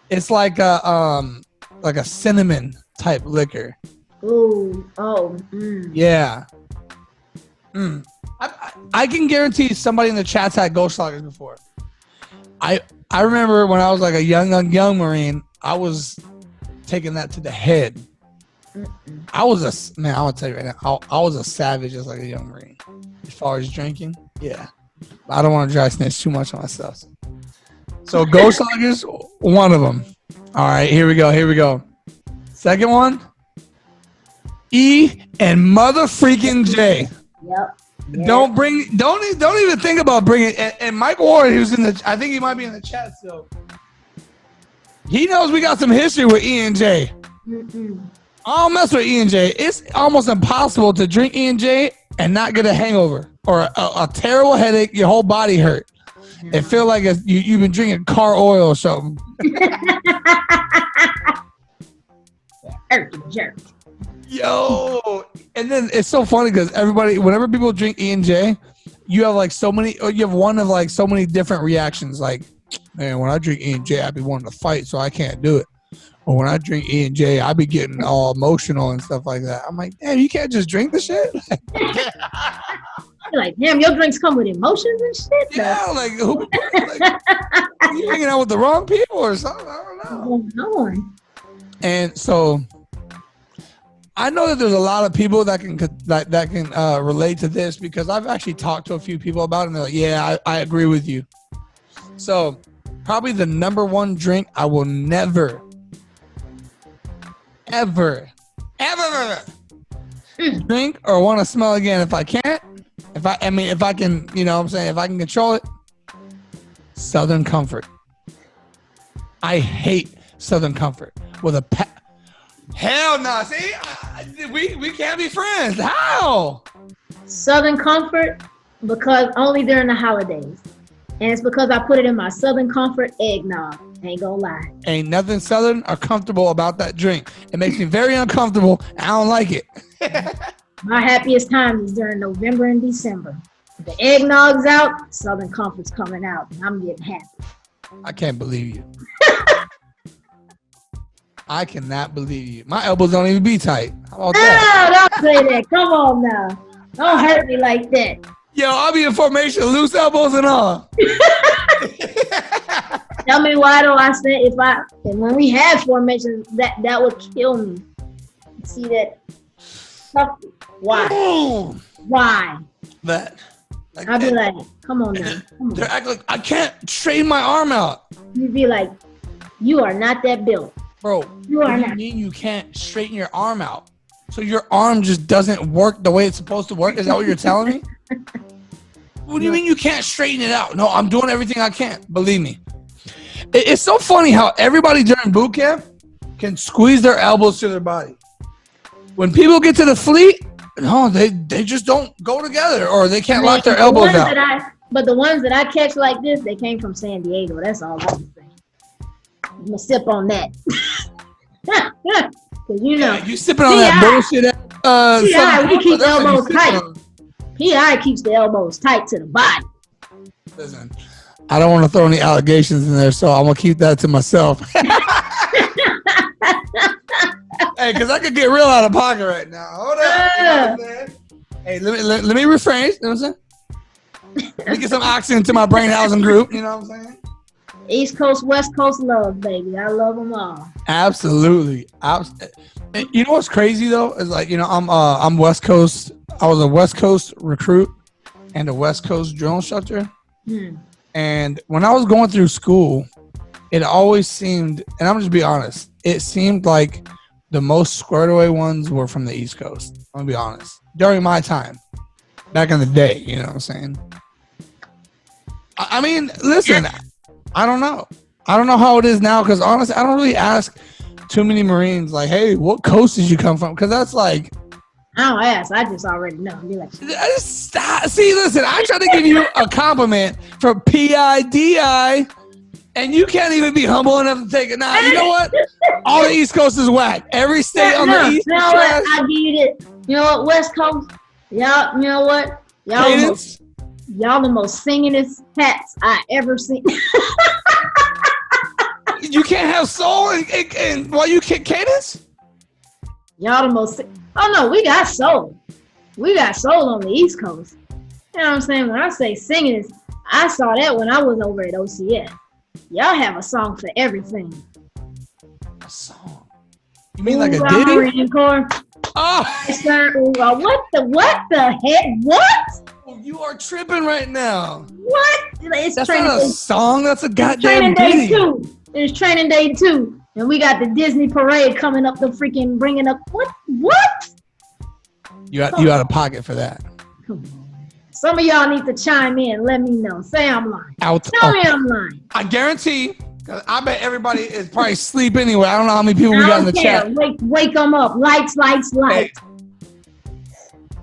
It's like a cinnamon type liquor. Yeah. I can guarantee somebody in the chat's had Goldschlagers before. I remember when I was like a young Marine, I was taking that to the head. I want to tell you right now, I was a savage as like a young Marine. As far as drinking, yeah. I don't want to dry snitch too much on myself. So Goldschlagers, one of them. All right, here we go. Second one, E and mother freaking J. Yep. Don't even think about bringing. And Mike Ward, who's I think he might be in the chat still. He knows we got some history with E and J. I don't mess with E and J. It's almost impossible to drink E and J and not get a hangover or a terrible headache. Your whole body hurt. It feel like you've been drinking car oil or something. Yo, and then it's so funny because whenever people drink E and J, you have one of like so many different reactions. Like, man, when I drink E and J, I be wanting to fight, so I can't do it. Or when I drink E and J, I be getting all emotional and stuff like that. I'm like, damn, you can't just drink the shit. You're like, damn, your drinks come with emotions and shit. Yeah, like who? You hanging out with the wrong people or something? I don't know. Oh, no. And so I know that there's a lot of people that can relate to this because I've actually talked to a few people about it and they're like, yeah, I agree with you. So probably the number one drink I will never, ever drink or want to smell again if I can't. If I can, you know what I'm saying, if I can control it, Southern Comfort. I hate Southern Comfort with a Hell no. See, we can't be friends. How? Southern Comfort, because only during the holidays. And it's because I put it in my Southern Comfort eggnog. Ain't gonna lie. Ain't nothing Southern or comfortable about that drink. It makes me very uncomfortable. I don't like it. My happiest time is during November and December. The eggnog's out, Southern Comfort's coming out, and I'm getting happy. I can't believe you. I cannot believe you. My elbows don't even be tight. How about that? Oh, don't say that. Come on now. Don't hurt me like that. Yo, I'll be in formation, loose elbows and all. Tell me why do I say when we have formations, that would kill me. See that? Why? Ooh. Why? That. Like, I'd be like, come on now. Come they're on. acting like I can't straighten my arm out. You'd be like, you are not that built. Bro, You what are do you not. mean you can't straighten your arm out? So your arm just doesn't work the way it's supposed to work? Is that what you're telling me? What do you mean you can't straighten it out? No, I'm doing everything I can. Believe me. It's so funny how everybody during boot camp can squeeze their elbows to their body. When people get to the fleet, no, they just don't go together, or they can't lock their elbows out. But the ones that I catch like this, they came from San Diego. That's all I'm saying. I'm gonna sip on that. Cause you know, you sipping on that bullshit. we keep elbows tight. PI keeps the elbows tight to the body. Listen, I don't want to throw any allegations in there, so I'm gonna keep that to myself. Hey, because I could get real out of pocket right now. Hold up. You know what I'm saying? Hey, let me rephrase. You know what I'm saying? Let me get some oxygen to my brain housing group. You know what I'm saying? East Coast, West Coast love, baby. I love them all. Absolutely. You know what's crazy though is like, you know, I'm West Coast. I was a West Coast recruit and a West Coast drill instructor. And when I was going through school, it always seemed, and I'm just be honest, it seemed like the most squared away ones were from the East Coast. I'm gonna be honest. During my time, back in the day, you know what I'm saying? I mean, listen, I don't know. I don't know how it is now because honestly, I don't really ask too many Marines like, hey, what coast did you come from? Because that's like, I don't ask. I just already know. Be like, see, listen, I try to give you a compliment for PIDI, and you can't even be humble enough to take it. Now, you know what? All the East Coast is whack. Every state on the East. You know what? I give you this. You know what? West Coast. Y'all. You know what? Y'all the most singingest cats I ever seen. You can't have soul and while you kick cadence? Y'all the most. Oh no, we got soul. We got soul on the East Coast. You know what I'm saying? When I say singing, I saw that when I was over at OCS. Y'all have a song for everything. A song? You mean like a ditty? Marine Corps. Oh! What the heck? What? Oh, you are tripping right now. What? It's That's not a song. That's a goddamn training ditty. day 2. It's training day 2. And we got the Disney parade coming up, the freaking bringing up. What? You out of pocket for that. Come on. Some of y'all need to chime in. Let me know. Say I'm lying. Tell me I'm lying. I guarantee, because I bet everybody is probably asleep anyway. I don't know how many people we got in the chat. Wake them up. Lights. Hey,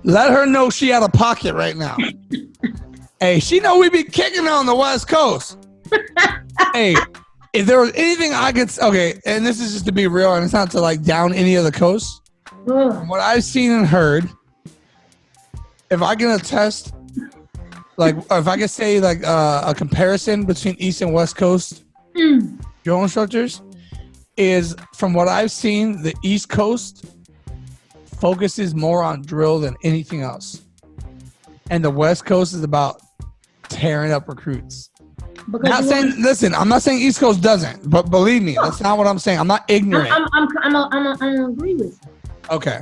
let her know she out of pocket right now. Hey, she know we be kicking on the West Coast. Hey, if there was anything I could, okay, and this is just to be real, and it's not to like down any of the coasts. From what I've seen and heard, if I can attest, like, if I could say like a comparison between East and West Coast drill instructors, is from what I've seen, the East Coast focuses more on drill than anything else, and the West Coast is about tearing up recruits. Listen, I'm not saying East Coast doesn't, but believe me, that's not what I'm saying. I'm not ignorant. I'm gonna agree with you. Okay.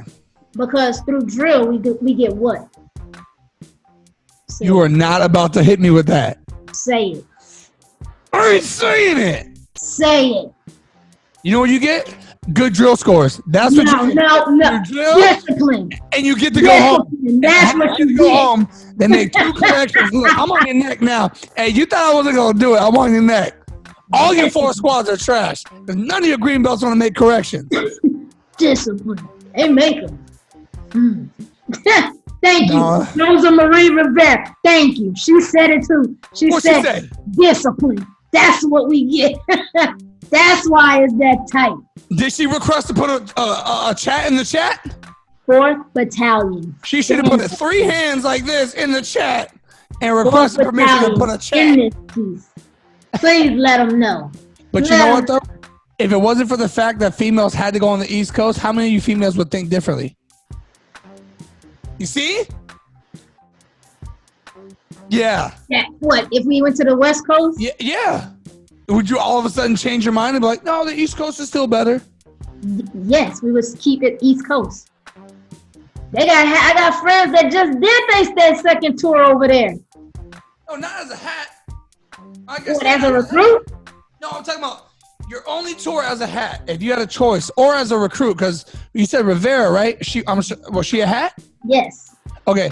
Because through drill, we get what? You are not about to hit me with that. Say it. I ain't saying it. Say it. You know what you get? Good drill scores. That's what you get. No. Discipline. And you get to go home. That's what you go home. They make 2 corrections. Look, I'm on your neck now. Hey, you thought I wasn't going to do it. I'm on your neck. All your 4 squads are trash. Because none of your green belts want to make corrections. Discipline. They make them. Thank you. No. Rosa Marie Rivera. Thank you. She said it too. She said discipline. That's what we get. That's why it's that tight. Did she request to put a chat in the chat? 4th Battalion. She should have put 3 hands like this in the chat and requested permission to put a chat. In this piece. Please let them know. But you know what though? If it wasn't for the fact that females had to go on the East Coast, how many of you females would think differently? You see? Yeah. What, if we went to the West Coast? Yeah. Would you all of a sudden change your mind and be like, no, the East Coast is still better? Yes, we would keep it East Coast. I got friends that just did their second tour over there. Oh, not as a hat. I guess what, as a recruit? No, I'm talking about your only tour as a hat, if you had a choice, or as a recruit, because you said Rivera, right? Was she a hat? Yes. Okay,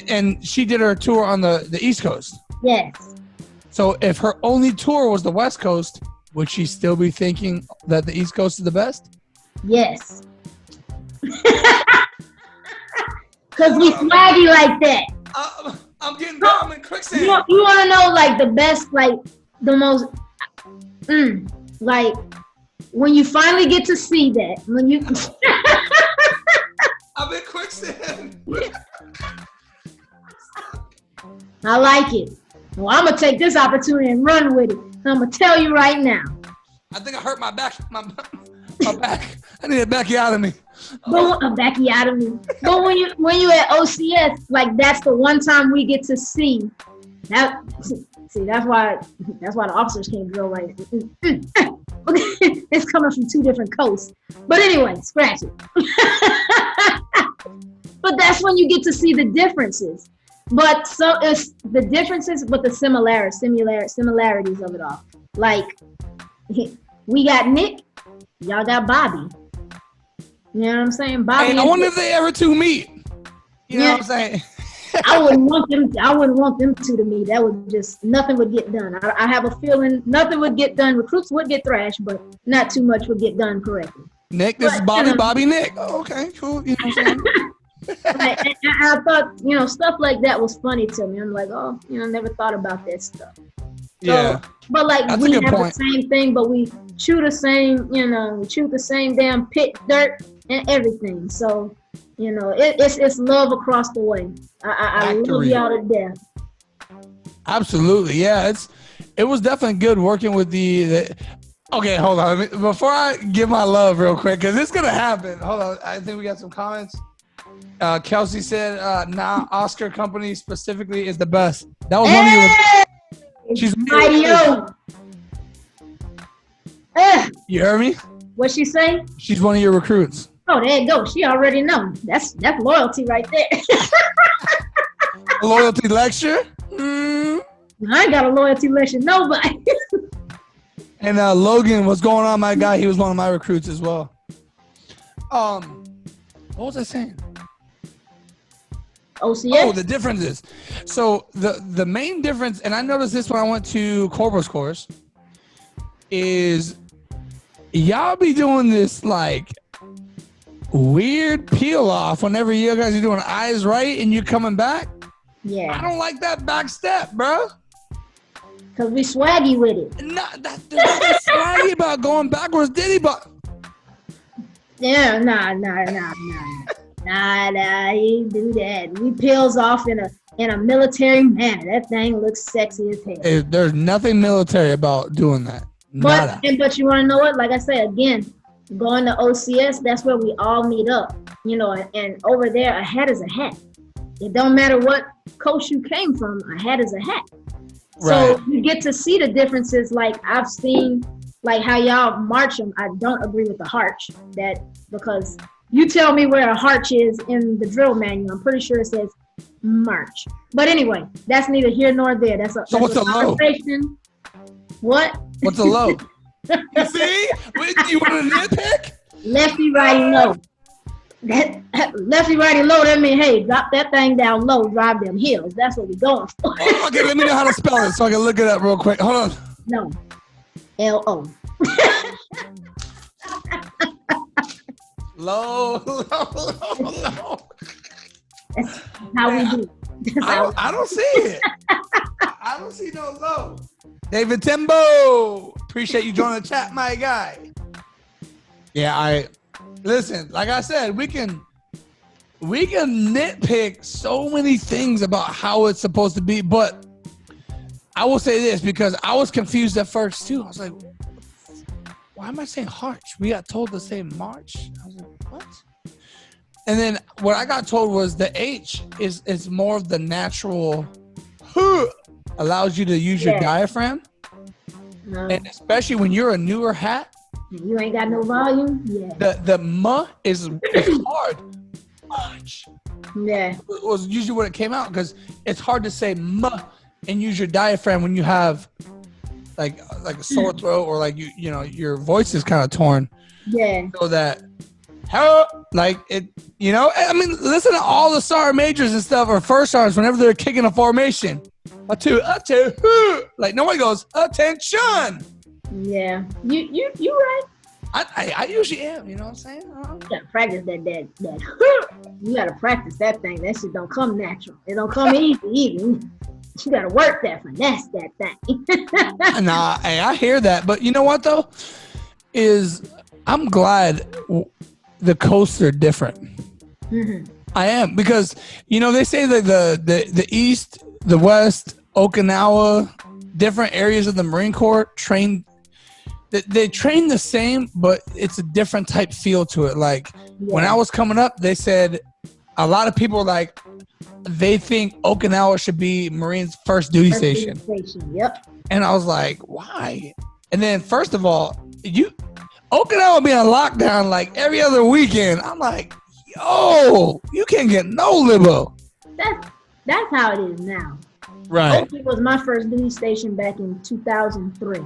and she did her tour on the East Coast. Yes. So if her only tour was the West Coast, would she still be thinking that the East Coast is the best? Yes. Because we swaggy like that. I'm getting down. I'm in quicksand. You want to know, like, the best, like, the most, like, when you finally get to see that, when you... I'm in quicksand. I like it. Well, I'm going to take this opportunity and run with it. I'm going to tell you right now. I think I hurt my back. My back. I need a backiotomy. But a backiotomy. But when you at OCS, like, that's the one time we get to see that. See, that's why the officers can't drill right. It's coming from 2 different coasts. But anyway, scratch it. But that's when you get to see the differences. But so it's the differences, but the similarities of it all. Like, we got Nick, y'all got Bobby. You know what I'm saying? Bobby. Hey, I wonder if they ever 2 meet. You know what I'm saying? I wouldn't want them 2 to meet. That would just, nothing would get done. I have a feeling nothing would get done. Recruits would get thrashed, but not too much would get done correctly. Nick, this is Bobby, Nick. Oh, okay, cool. You know what I'm saying? and I thought, stuff like that was funny to me. I'm like, oh, never thought about that stuff. Yeah. But like, that's we have the same thing, but we chew the same, we chew the same damn pit dirt and everything. So, it's love across the way. I love y'all to death. Absolutely, yeah. It was definitely good working with the. Okay, hold on. Before I give my love real quick, because it's gonna happen. Hold on, I think we got some comments. Kelsey said, Oscar Company specifically is the best. That was one of your. She's You heard me? What'd she say? She's one of your recruits. Oh, there you go. She already know. That's loyalty right there. Loyalty lecture? I ain't got a loyalty lecture, nobody. And Logan, what's going on, my guy? He was one of my recruits as well. What was I saying? OCS? Oh, the differences. So the main difference, and I noticed this when I went to Corporal's course, is y'all be doing this like weird peel off whenever you guys are doing eyes right and you're coming back. Yeah. I don't like that back step, bro. Cause we swaggy with it. There's nothing swaggy about going backwards, Diddy, but. Yeah, nah, he ain't do that. We peels off in a military manner. That thing looks sexy as hell. There's nothing military about doing that. But you want to know what? Like I said, again, going to OCS, that's where we all meet up. And over there, a hat is a hat. It don't matter what coast you came from, a hat is a hat. Right. So you get to see the differences. Like I've seen, like how y'all march them. I don't agree with the harch, because you tell me where a harch is in the drill manual. I'm pretty sure it says march. But anyway, that's neither here nor there. So what's a low? What? What's a low? You see? You want to nitpick? Lefty, righty, low. Lefty, righty, low. That means, hey, drop that thing down low, drive them hills. That's what we're going for. Okay, let me know how to spell it so I can look it up real quick. Hold on. No. L-O. Low. That's how we do. I don't see it. I don't see no low. David Timbo, appreciate you joining the chat, my guy. Yeah, listen. Like I said, we can nitpick so many things about how it's supposed to be, but I will say this because I was confused at first too. I was like, why am I saying March? We got told to say March. I was like, what? And then what I got told was the H is more of the natural, allows you to use your diaphragm. No. And especially when you're a newer hat. You ain't got no volume? Yeah. The M is hard. Much. Yeah. It was usually when it came out because it's hard to say M and use your diaphragm when you have like a sore throat or like you know your voice is kind of torn. Yeah. So that like it, you know, I mean, listen to all the sergeant majors and stuff or first sergeants whenever they're kicking a formation. A two, like nobody goes attention. Yeah, you right. I usually am. You know what I'm saying? You gotta practice that. You gotta practice that thing. That shit don't come natural. It don't come easy either. You gotta work that finesse that thing. Nah, hey, I hear that, but you know what though? I'm glad the coasts are different. Mm-hmm. I am because you know they say that the East, the West, Okinawa, different areas of the Marine Corps train. They train the same, but it's a different type feel to it. Like when I was coming up, they said a lot of people like they think Okinawa should be Marines' first duty station. Yep. And I was like, why? And then first of all, Okinawa be on lockdown like every other weekend. I'm like, yo, you can't get no libo. That's how it is now. Right. Oki was my first duty station back in 2003.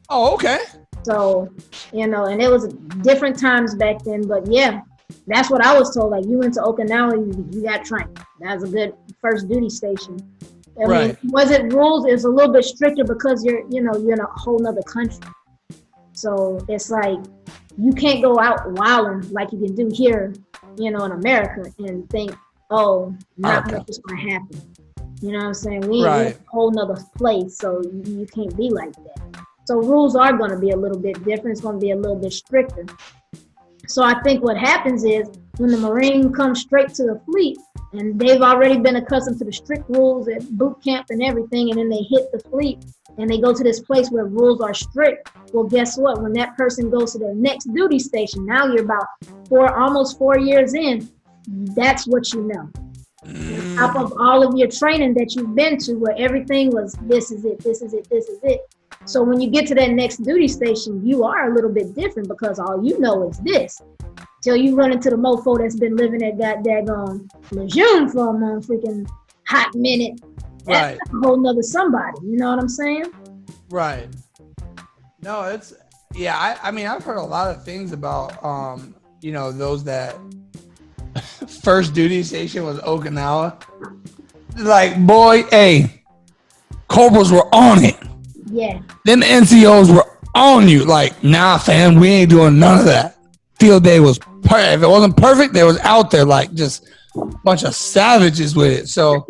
Oh, okay. So, you know, and it was different times back then, but yeah, that's what I was told. Like, you went to Okinawa, you got trained. That was a good first duty station. I mean, was it rules? It was a little bit stricter because you're in a whole nother country. So it's like, you can't go out wilding like you can do here, in America and think, oh, not much is going to happen. You know what I'm saying? We ain't in a whole nother place, so you can't be like that. So rules are going to be a little bit different. It's going to be a little bit stricter. So I think what happens is when the Marine comes straight to the fleet and they've already been accustomed to the strict rules at boot camp and everything, and then they hit the fleet and they go to this place where rules are strict. Well, guess what? When that person goes to their next duty station, now you're about almost 4 years in, that's what you know. On top of all of your training that you've been to where everything was, this is it, this is it, this is it. So when you get to that next duty station, you are a little bit different because all you know is this. Till you run into the mofo that's been living at daggone Lejeune for a freaking hot minute. That's a whole nother somebody. You know what I'm saying? Right. No, it's, I mean, I've heard a lot of things about, those that first duty station was Okinawa. Like, boy, hey, corporals were on it. Yeah. Them NCOs were on you. Like, nah, fam, we ain't doing none of that. Field day was perfect. If it wasn't perfect, they was out there like just a bunch of savages with it. So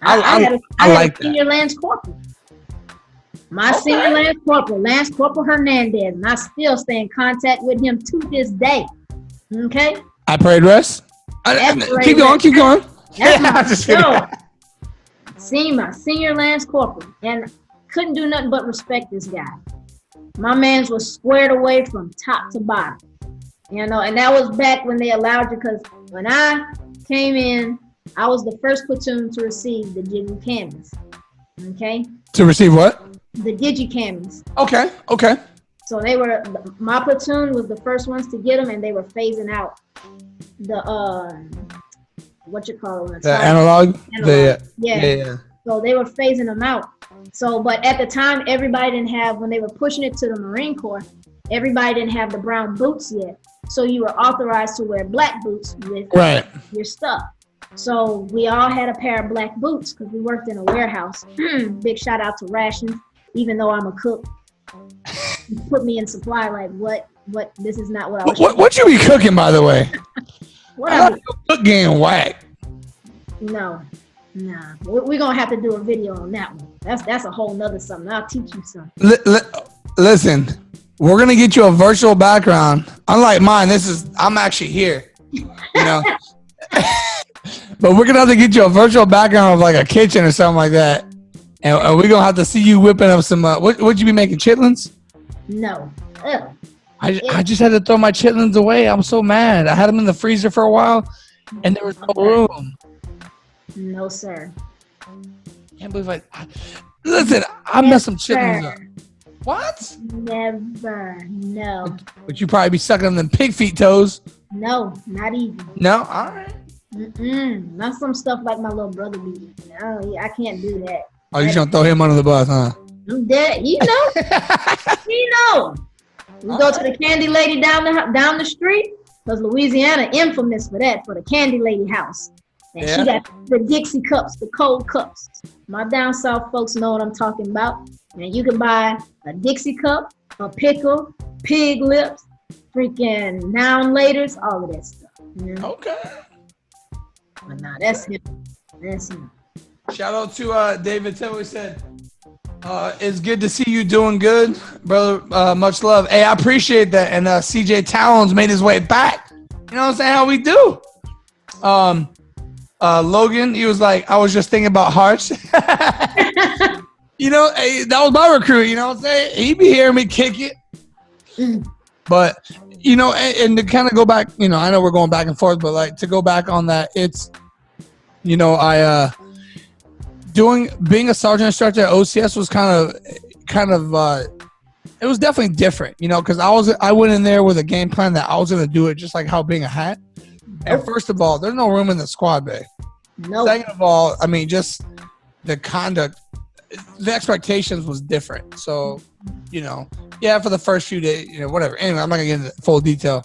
I like that. Senior Lance Corporal. My senior Lance Corporal Hernandez, and I still stay in contact with him to this day. Okay? I prayed rest. Keep going. That's my See my senior Lance Corporal, and couldn't do nothing but respect this guy. My man's was squared away from top to bottom. And that was back when they allowed you, because when I came in, I was the first platoon to receive the Digicamis. Okay? To receive what? The Digicamis. Okay. So my platoon was the first ones to get them, and they were phasing out the the analog? Yeah. So they were phasing them out. So, but at the time, everybody didn't have, when they were pushing it to the Marine Corps, everybody didn't have the brown boots yet. So you were authorized to wear black boots with your stuff. So we all had a pair of black boots because we worked in a warehouse. Big shout out to Rations, even though I'm a cook. put me in supply. Like what? This is not what I was. What you be cooking, by the way? What I like your cook game whack. No, nah. We're gonna have to do a video on that one. That's a whole nother something. I'll teach you something. Listen, we're gonna get you a virtual background. Unlike mine, I'm actually here. You know. But we're gonna have to get you a virtual background of like a kitchen or something like that, and we're gonna have to see you whipping up some. Would you be making chitlins? No. Ugh. I just had to throw my chitlins away. I'm so mad. I had them in the freezer for a while, and there was no room. No, sir. Can't believe listen. I messed some chitlins up. What? Never. No. But you probably be sucking on them pig feet toes. No, not even. No, all right. Not some stuff like my little brother be. No, I can't do that. Oh, you gonna throw him under the bus, huh? I'm dead. You know. You know. We go to the candy lady down the street, because Louisiana infamous for that, for the candy lady house. And she got the Dixie cups, the cold cups. My down south folks know what I'm talking about. And you can buy a Dixie cup, a pickle, pig lips, freaking noun laters, all of that stuff. You know? Okay. But nah, that's him. That's him. Shout out to David Tilley said, it's good to see you doing good, brother. Much love. Hey, I appreciate that. And CJ Towns made his way back. You know what I'm saying? How we do? Logan, he was like, I was just thinking about hearts. You know, hey, that was my recruit. You know what I'm saying? He be hearing me kick it. But, you know, and to kind of go back, you know, I know we're going back and forth, but like to go back on that, it's, you know, being a sergeant instructor at OCS was kind of it was definitely different, you know, because I went in there with a game plan that I was going to do it just like how being a hat. And first of all, there's no room in the squad bay. No. Second of all, I mean, just the conduct, the expectations was different. So, you know, yeah, for the first few days, you know, whatever. Anyway, I'm not gonna get into full detail.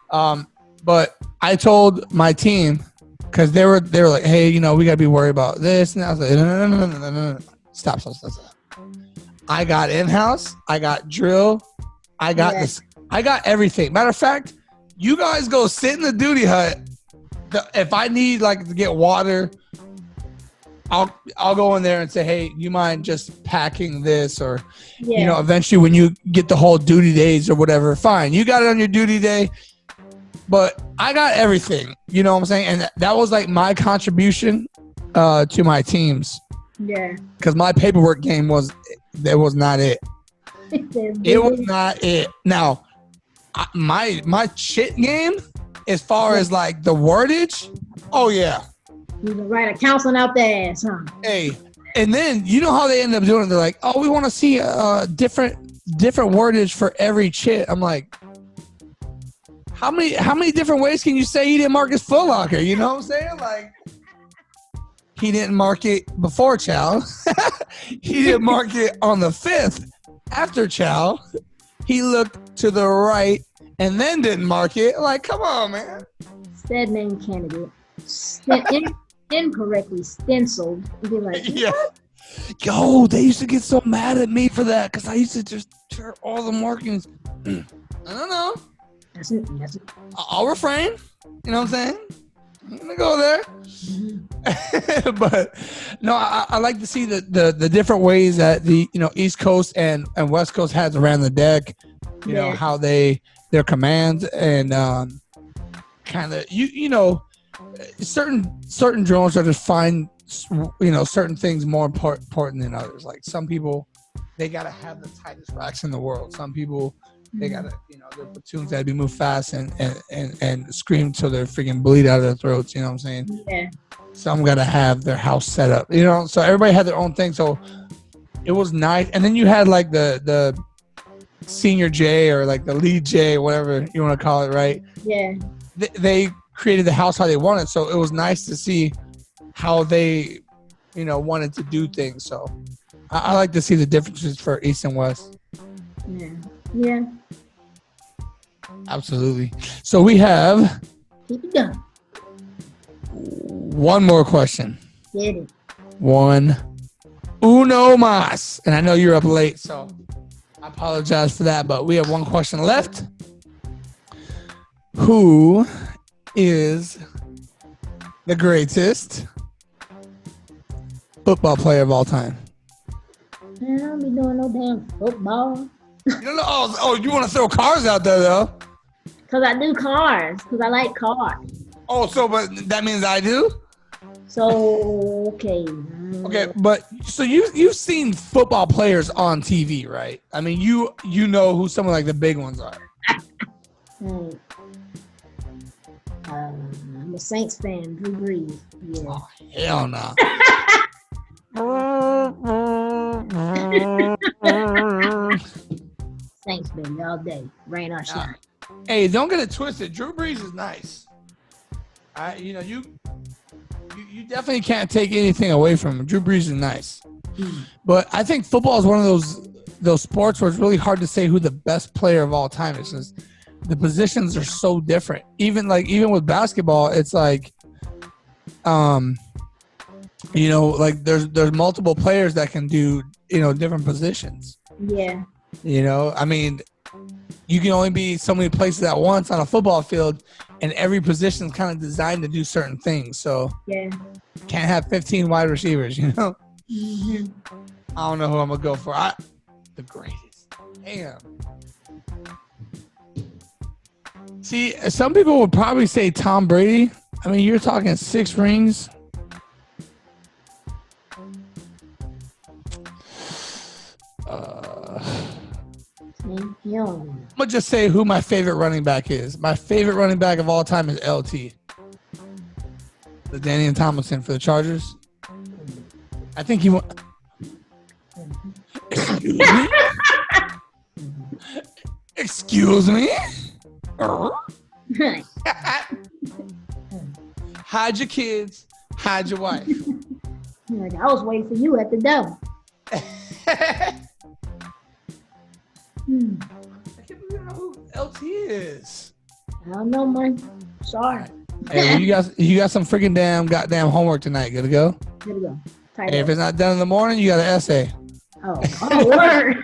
But I told my team, because they were like, hey, you know, we gotta be worried about this. And I was like, no. Stop. I got in-house, I got drill, I got this, I got everything. Matter of fact, you guys go sit in the duty hut. If I need like to get water, I'll go in there and say, hey, you mind just packing this? Or, you know, eventually when you get the whole duty days or whatever, fine. You got it on your duty day, but I got everything. You know what I'm saying? And that was like my contribution to my teams. Yeah. Because my paperwork game was not it. It was not it. Now, my shit game, as far as like the wordage, oh yeah. You can write a counseling out the ass, huh? Hey, and then you know how they end up doing it? They're like, oh, we want to see different wordage for every chit. I'm like, how many different ways can you say he didn't mark his Foot Locker? You know what I'm saying? Like, he didn't mark it before chow. He didn't mark it on the 5th after chow. He looked to the right and then didn't mark it. Like, come on, man. Said name candidate. Incorrectly stenciled. And be like, yeah. Yo, they used to get so mad at me for that because I used to just tear all the markings. I don't know. That's it. I'll refrain. You know what I'm saying? I'm gonna go there. Mm-hmm. But no, I like to see the different ways that the East Coast and West Coast has around the deck. You know how their commands and kind of certain drones are just find certain things more important than others. Like some people, they gotta have the tightest racks in the world. Some people, they gotta their platoons gotta be moved fast and scream till they're freaking bleed out of their throats. You know what I'm saying? Yeah. Some gotta have their house set up. So everybody had their own thing. So it was nice. And then you had like the senior J or like the lead J, whatever you want to call it, right? Yeah. They created the house how they wanted, so it was nice to see how they wanted to do things. So I like to see the differences for East and West. Yeah Absolutely. So we have keep it going. One more question. Get it. Uno mas, and I know you're up late, so I apologize for that, but we have one question left. Who is the greatest football player of all time? Man, I don't be doing no damn football. You don't know, oh, you want to throw cars out there, though? Because I do cars. Because I like cars. Oh, so but that means I do? So, okay. Okay, but so you've seen football players on TV, right? I mean, you know who some of like the big ones are. I'm a Saints fan, Drew Brees. Yeah. Oh, hell no. Saints baby all day, rain or shine. Hey, don't get it twisted. Drew Brees is nice. You definitely can't take anything away from him. Drew Brees is nice. But I think football is one of those sports where it's really hard to say who the best player of all time is. Just, the positions are so different. Even with basketball, it's like, like there's multiple players that can do, different positions. Yeah. I mean, you can only be so many places at once on a football field, and every position is kind of designed to do certain things. So yeah, can't have 15 wide receivers, Mm-hmm. I don't know who I'm gonna go for. The greatest. Damn. See, some people would probably say Tom Brady. I mean, you're talking 6 rings. I'm gonna just say who my favorite running back is. My favorite running back of all time is LT. The Danny Tomlinson for the Chargers. I think he won. Excuse me? Excuse me? Hide your kids. Hide your wife. I was waiting for you at the door. I can't believe I know who LT is. I don't know, man. Sorry. Hey, well, you got some freaking goddamn homework tonight. Good to go? Good to go. Hey, if it's not done in the morning, you got an essay. Oh word.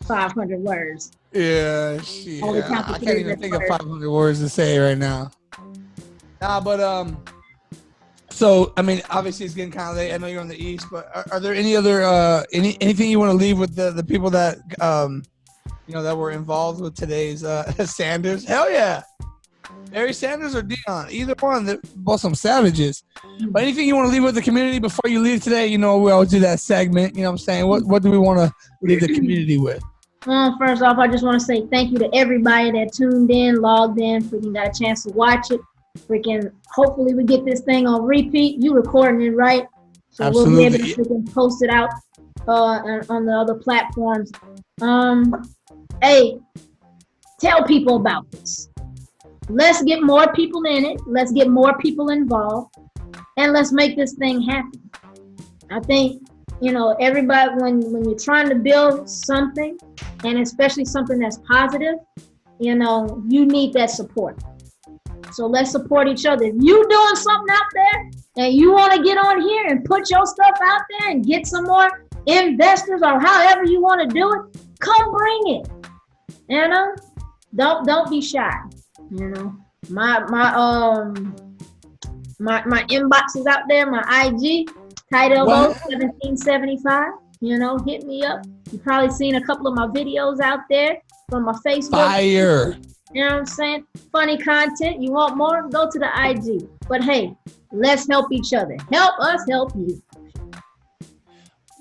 500 words. Yeah, shit. I can't even think of 500 words to say right now. So, I mean, obviously it's getting kind of late. I know you're on the East, but are there any other, anything you want to leave with the people that, that were involved with today's Sanders? Hell yeah. Barry Sanders or Dion, either one. They're both some savages. But anything you want to leave with the community before you leave today? We always do that segment. You know what I'm saying? What do we want to leave the community with? First off, I just want to say thank you to everybody that tuned in, logged in, freaking got a chance to watch it. Freaking, hopefully we get this thing on repeat. You recording it, right? So Absolutely. We'll be able to freaking post it out on the other platforms. Hey, tell people about this. Let's get more people in it. Let's get more people involved. And let's make this thing happen. I think, everybody, when you're trying to build something, and especially something that's positive, you need that support. So let's support each other. If you're doing something out there and you want to get on here and put your stuff out there and get some more investors or however you want to do it, come bring it. Don't be shy. My inbox is out there, my IG, Title 1775. Hit me up. You've probably seen a couple of my videos out there from my Facebook. Fire. You know what I'm saying? Funny content. You want more? Go to the IG. But hey, let's help each other. Help us help you.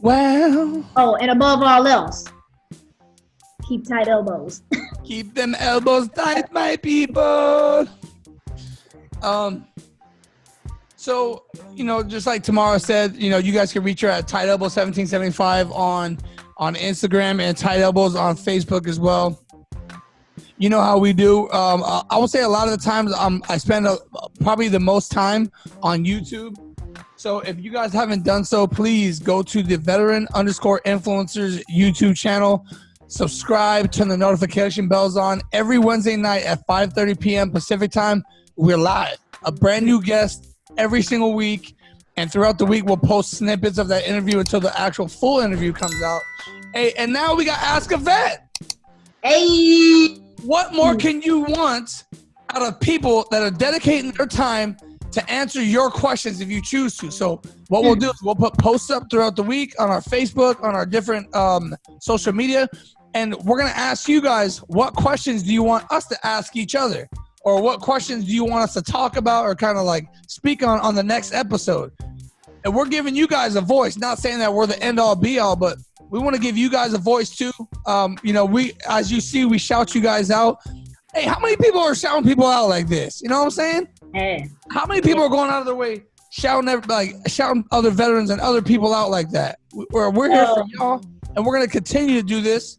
Well. Oh, and above all else, keep tight elbows. Keep them elbows tight, my people. So, just like Tamara said, you guys can reach her at Tight Elbows 1775 on Instagram and Tight Elbows on Facebook as well. You know how we do. I would say a lot of the times I spend probably the most time on YouTube. So if you guys haven't done so, please go to the Veteran_Influencers YouTube channel. Subscribe, turn the notification bells on. Every Wednesday night at 5:30 p.m. Pacific time, we're live. A brand new guest every single week. And throughout the week, we'll post snippets of that interview until the actual full interview comes out. Hey, and now we got Ask a Vet. Hey. What more can you want out of people that are dedicating their time to answer your questions if you choose to? So what we'll do is we'll put posts up throughout the week on our Facebook, on our different social media, and we're going to ask you guys, what questions do you want us to ask each other? Or what questions do you want us to talk about or kind of like speak on the next episode? And we're giving you guys a voice, not saying that we're the end all be all, but we want to give you guys a voice too. We, as you see, we shout you guys out. Hey, how many people are shouting people out like this? You know what I'm saying? Hey. How many people are going out of their way shouting other veterans and other people out like that? We're here for y'all, and we're going to continue to do this.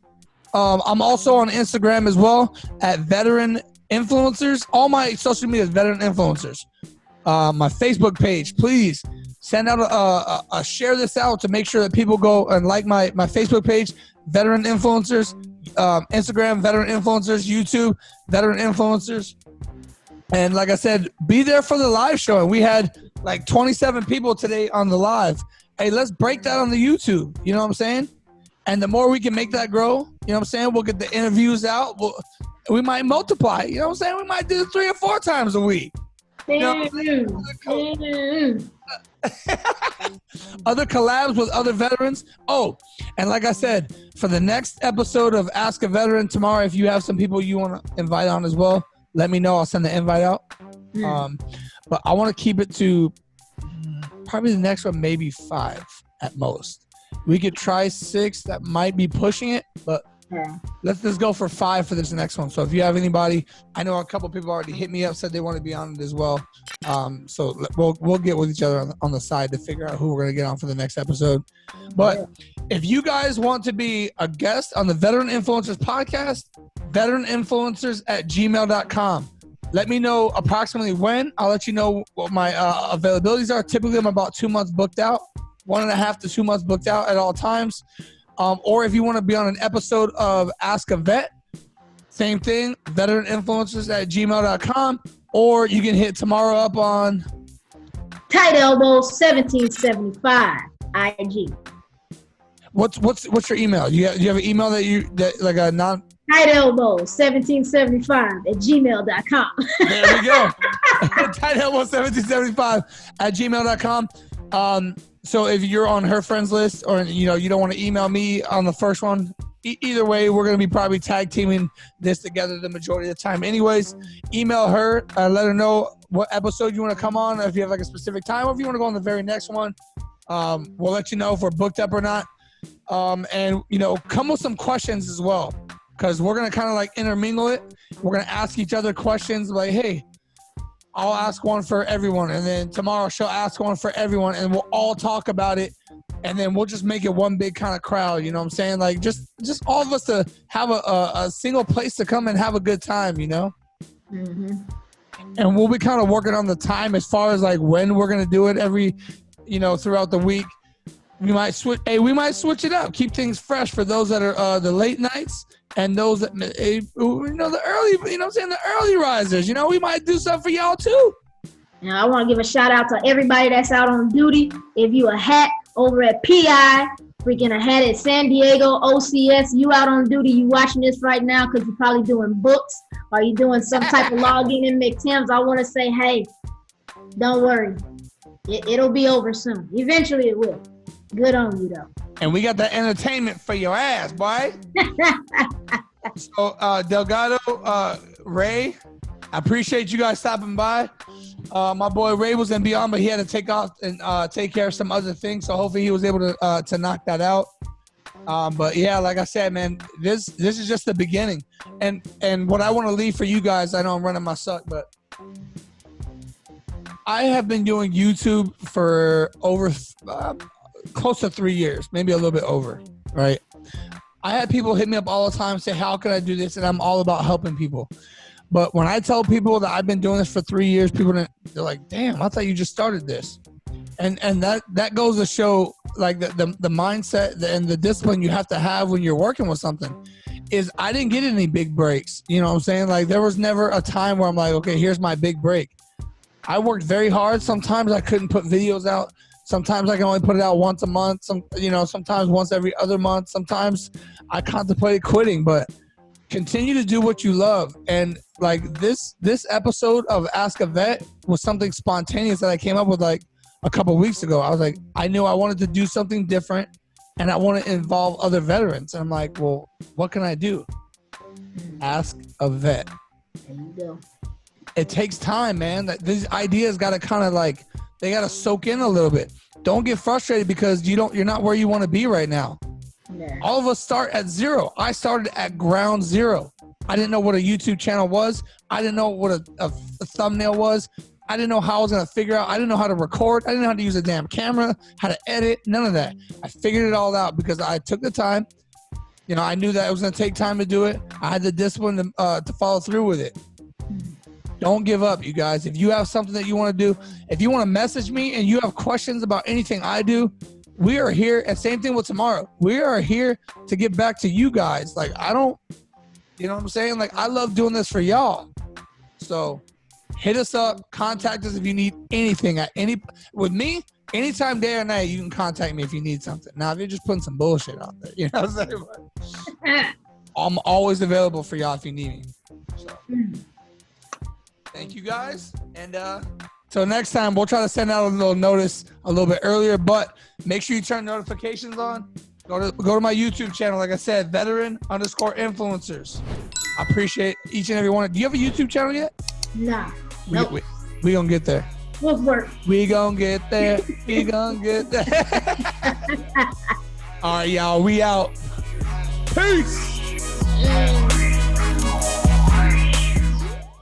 I'm also on Instagram as well at Veteran Influencers. All my social media is Veteran Influencers. My Facebook page, please send out a share this out to make sure that people go and like my Facebook page, Veteran Influencers, Instagram, Veteran Influencers, YouTube, Veteran Influencers. And like I said, be there for the live show. And we had like 27 people today on the live. Hey, let's break that on the YouTube. You know what I'm saying? And the more we can make that grow, you know what I'm saying? We'll get the interviews out. We might multiply. You know what I'm saying? We might do 3 or 4 times a week. You know, other collabs with other veterans. Oh, and like I said, for the next episode of Ask a Veteran tomorrow, if you have some people you want to invite on as well, let me know. I'll send the invite out. But I want to keep it to probably the next one, maybe 5 at most. We could try 6. That might be pushing it, but let's just go for 5 for this next one. So if you have anybody, I know a couple people already hit me up, said they want to be on it as well. So we'll get with each other on the side to figure out who we're going to get on for the next episode. But if you guys want to be a guest on the Veteran Influencers podcast, veteraninfluencers@gmail.com. Let me know approximately when. I'll let you know what my availabilities are. Typically, I'm about 2 months booked out, 1.5 to 2 months booked out at all times. Or if you want to be on an episode of Ask a Vet, same thing, veteraninfluencers@gmail.com. Or you can hit Tamara up on Tight Elbow 1775 IG. What's your email? You have an email that like a non Tight Elbow 1775 There we go. Tight Elbow 1775 So if you're on her friends list, or you don't want to email me on the first one, either way, we're going to be probably tag teaming this together the majority of the time. Anyways, email her, let her know what episode you want to come on, if you have like a specific time, or if you want to go on the very next one. We'll let you know if we're booked up or not. And come with some questions as well, because we're going to kind of like intermingle it. We're going to ask each other questions like, hey, I'll ask one for everyone, and then tomorrow she'll ask one for everyone, and we'll all talk about it, and then we'll just make it one big kind of crowd. You know what I'm saying? Like just all of us to have a single place to come and have a good time. And we'll be kind of working on the time as far as like when we're gonna do it every, throughout the week. We might switch it up, keep things fresh for those that are the late nights. And those that, the early, the early risers, we might do something for y'all too. Now, I want to give a shout out to everybody that's out on duty. If you a hat over at PI, freaking a hat at San Diego, OCS, you out on duty, you watching this right now because you're probably doing books or you doing some type of login in McTims. I want to say, hey, don't worry. It'll be over soon. Eventually it will. Good on you, though. And we got the entertainment for your ass, boy. So, Delgado, Ray, I appreciate you guys stopping by. My boy Ray was going to be on, but he had to take off and take care of some other things. So hopefully he was able to knock that out. But yeah, like I said, man, this is just the beginning. And what I want to leave for you guys, I know I'm running my suck, but I have been doing YouTube for over close to 3 years, maybe a little bit over, right? I had people hit me up all the time, say, how can I do this? And I'm all about helping people. But when I tell people that I've been doing this for 3 years, they're like, damn, I thought you just started this. And that goes to show like the mindset and the discipline you have to have when you're working with something. Is I didn't get any big breaks. You know what I'm saying? Like there was never a time where I'm like, okay, here's my big break. I worked very hard. Sometimes I couldn't put videos out. Sometimes I can only put it out once a month. Sometimes once every other month. Sometimes I contemplated quitting, but continue to do what you love. And like this episode of Ask a Vet was something spontaneous that I came up with like a couple weeks ago. I was like, I knew I wanted to do something different and I want to involve other veterans. And I'm like, well, what can I do? Ask a Vet. There you go. It takes time, man. These ideas got to kind of like, they got to soak in a little bit. Don't get frustrated because you're not where you want to be right now. Yeah. All of us start at zero. I started at ground zero. I didn't know what a YouTube channel was. I didn't know what a thumbnail was. I didn't know how I was going to figure out. I didn't know how to record. I didn't know how to use a damn camera, how to edit, none of that. I figured it all out because I took the time. I knew that it was going to take time to do it. I had the discipline to follow through with it. Don't give up, you guys. If you have something that you want to do, if you want to message me and you have questions about anything I do, we are here. And same thing with Tamara. We are here to get back to you guys. Like, you know what I'm saying? Like, I love doing this for y'all. So hit us up, contact us if you need anything with me, anytime, day or night, you can contact me if you need something. Now, if you're just putting some bullshit out there, you know what I'm saying? I'm always available for y'all if you need me. So. Thank you guys, and till next time, we'll try to send out a little notice a little bit earlier, but make sure you turn notifications on. Go to my YouTube channel, like I said, veteran_influencers. I appreciate each and every one. Do you have a YouTube channel yet? Nah. Nope. We gonna get there. We'll work. We gonna get there. We gonna get there. All right, y'all. We out. Peace.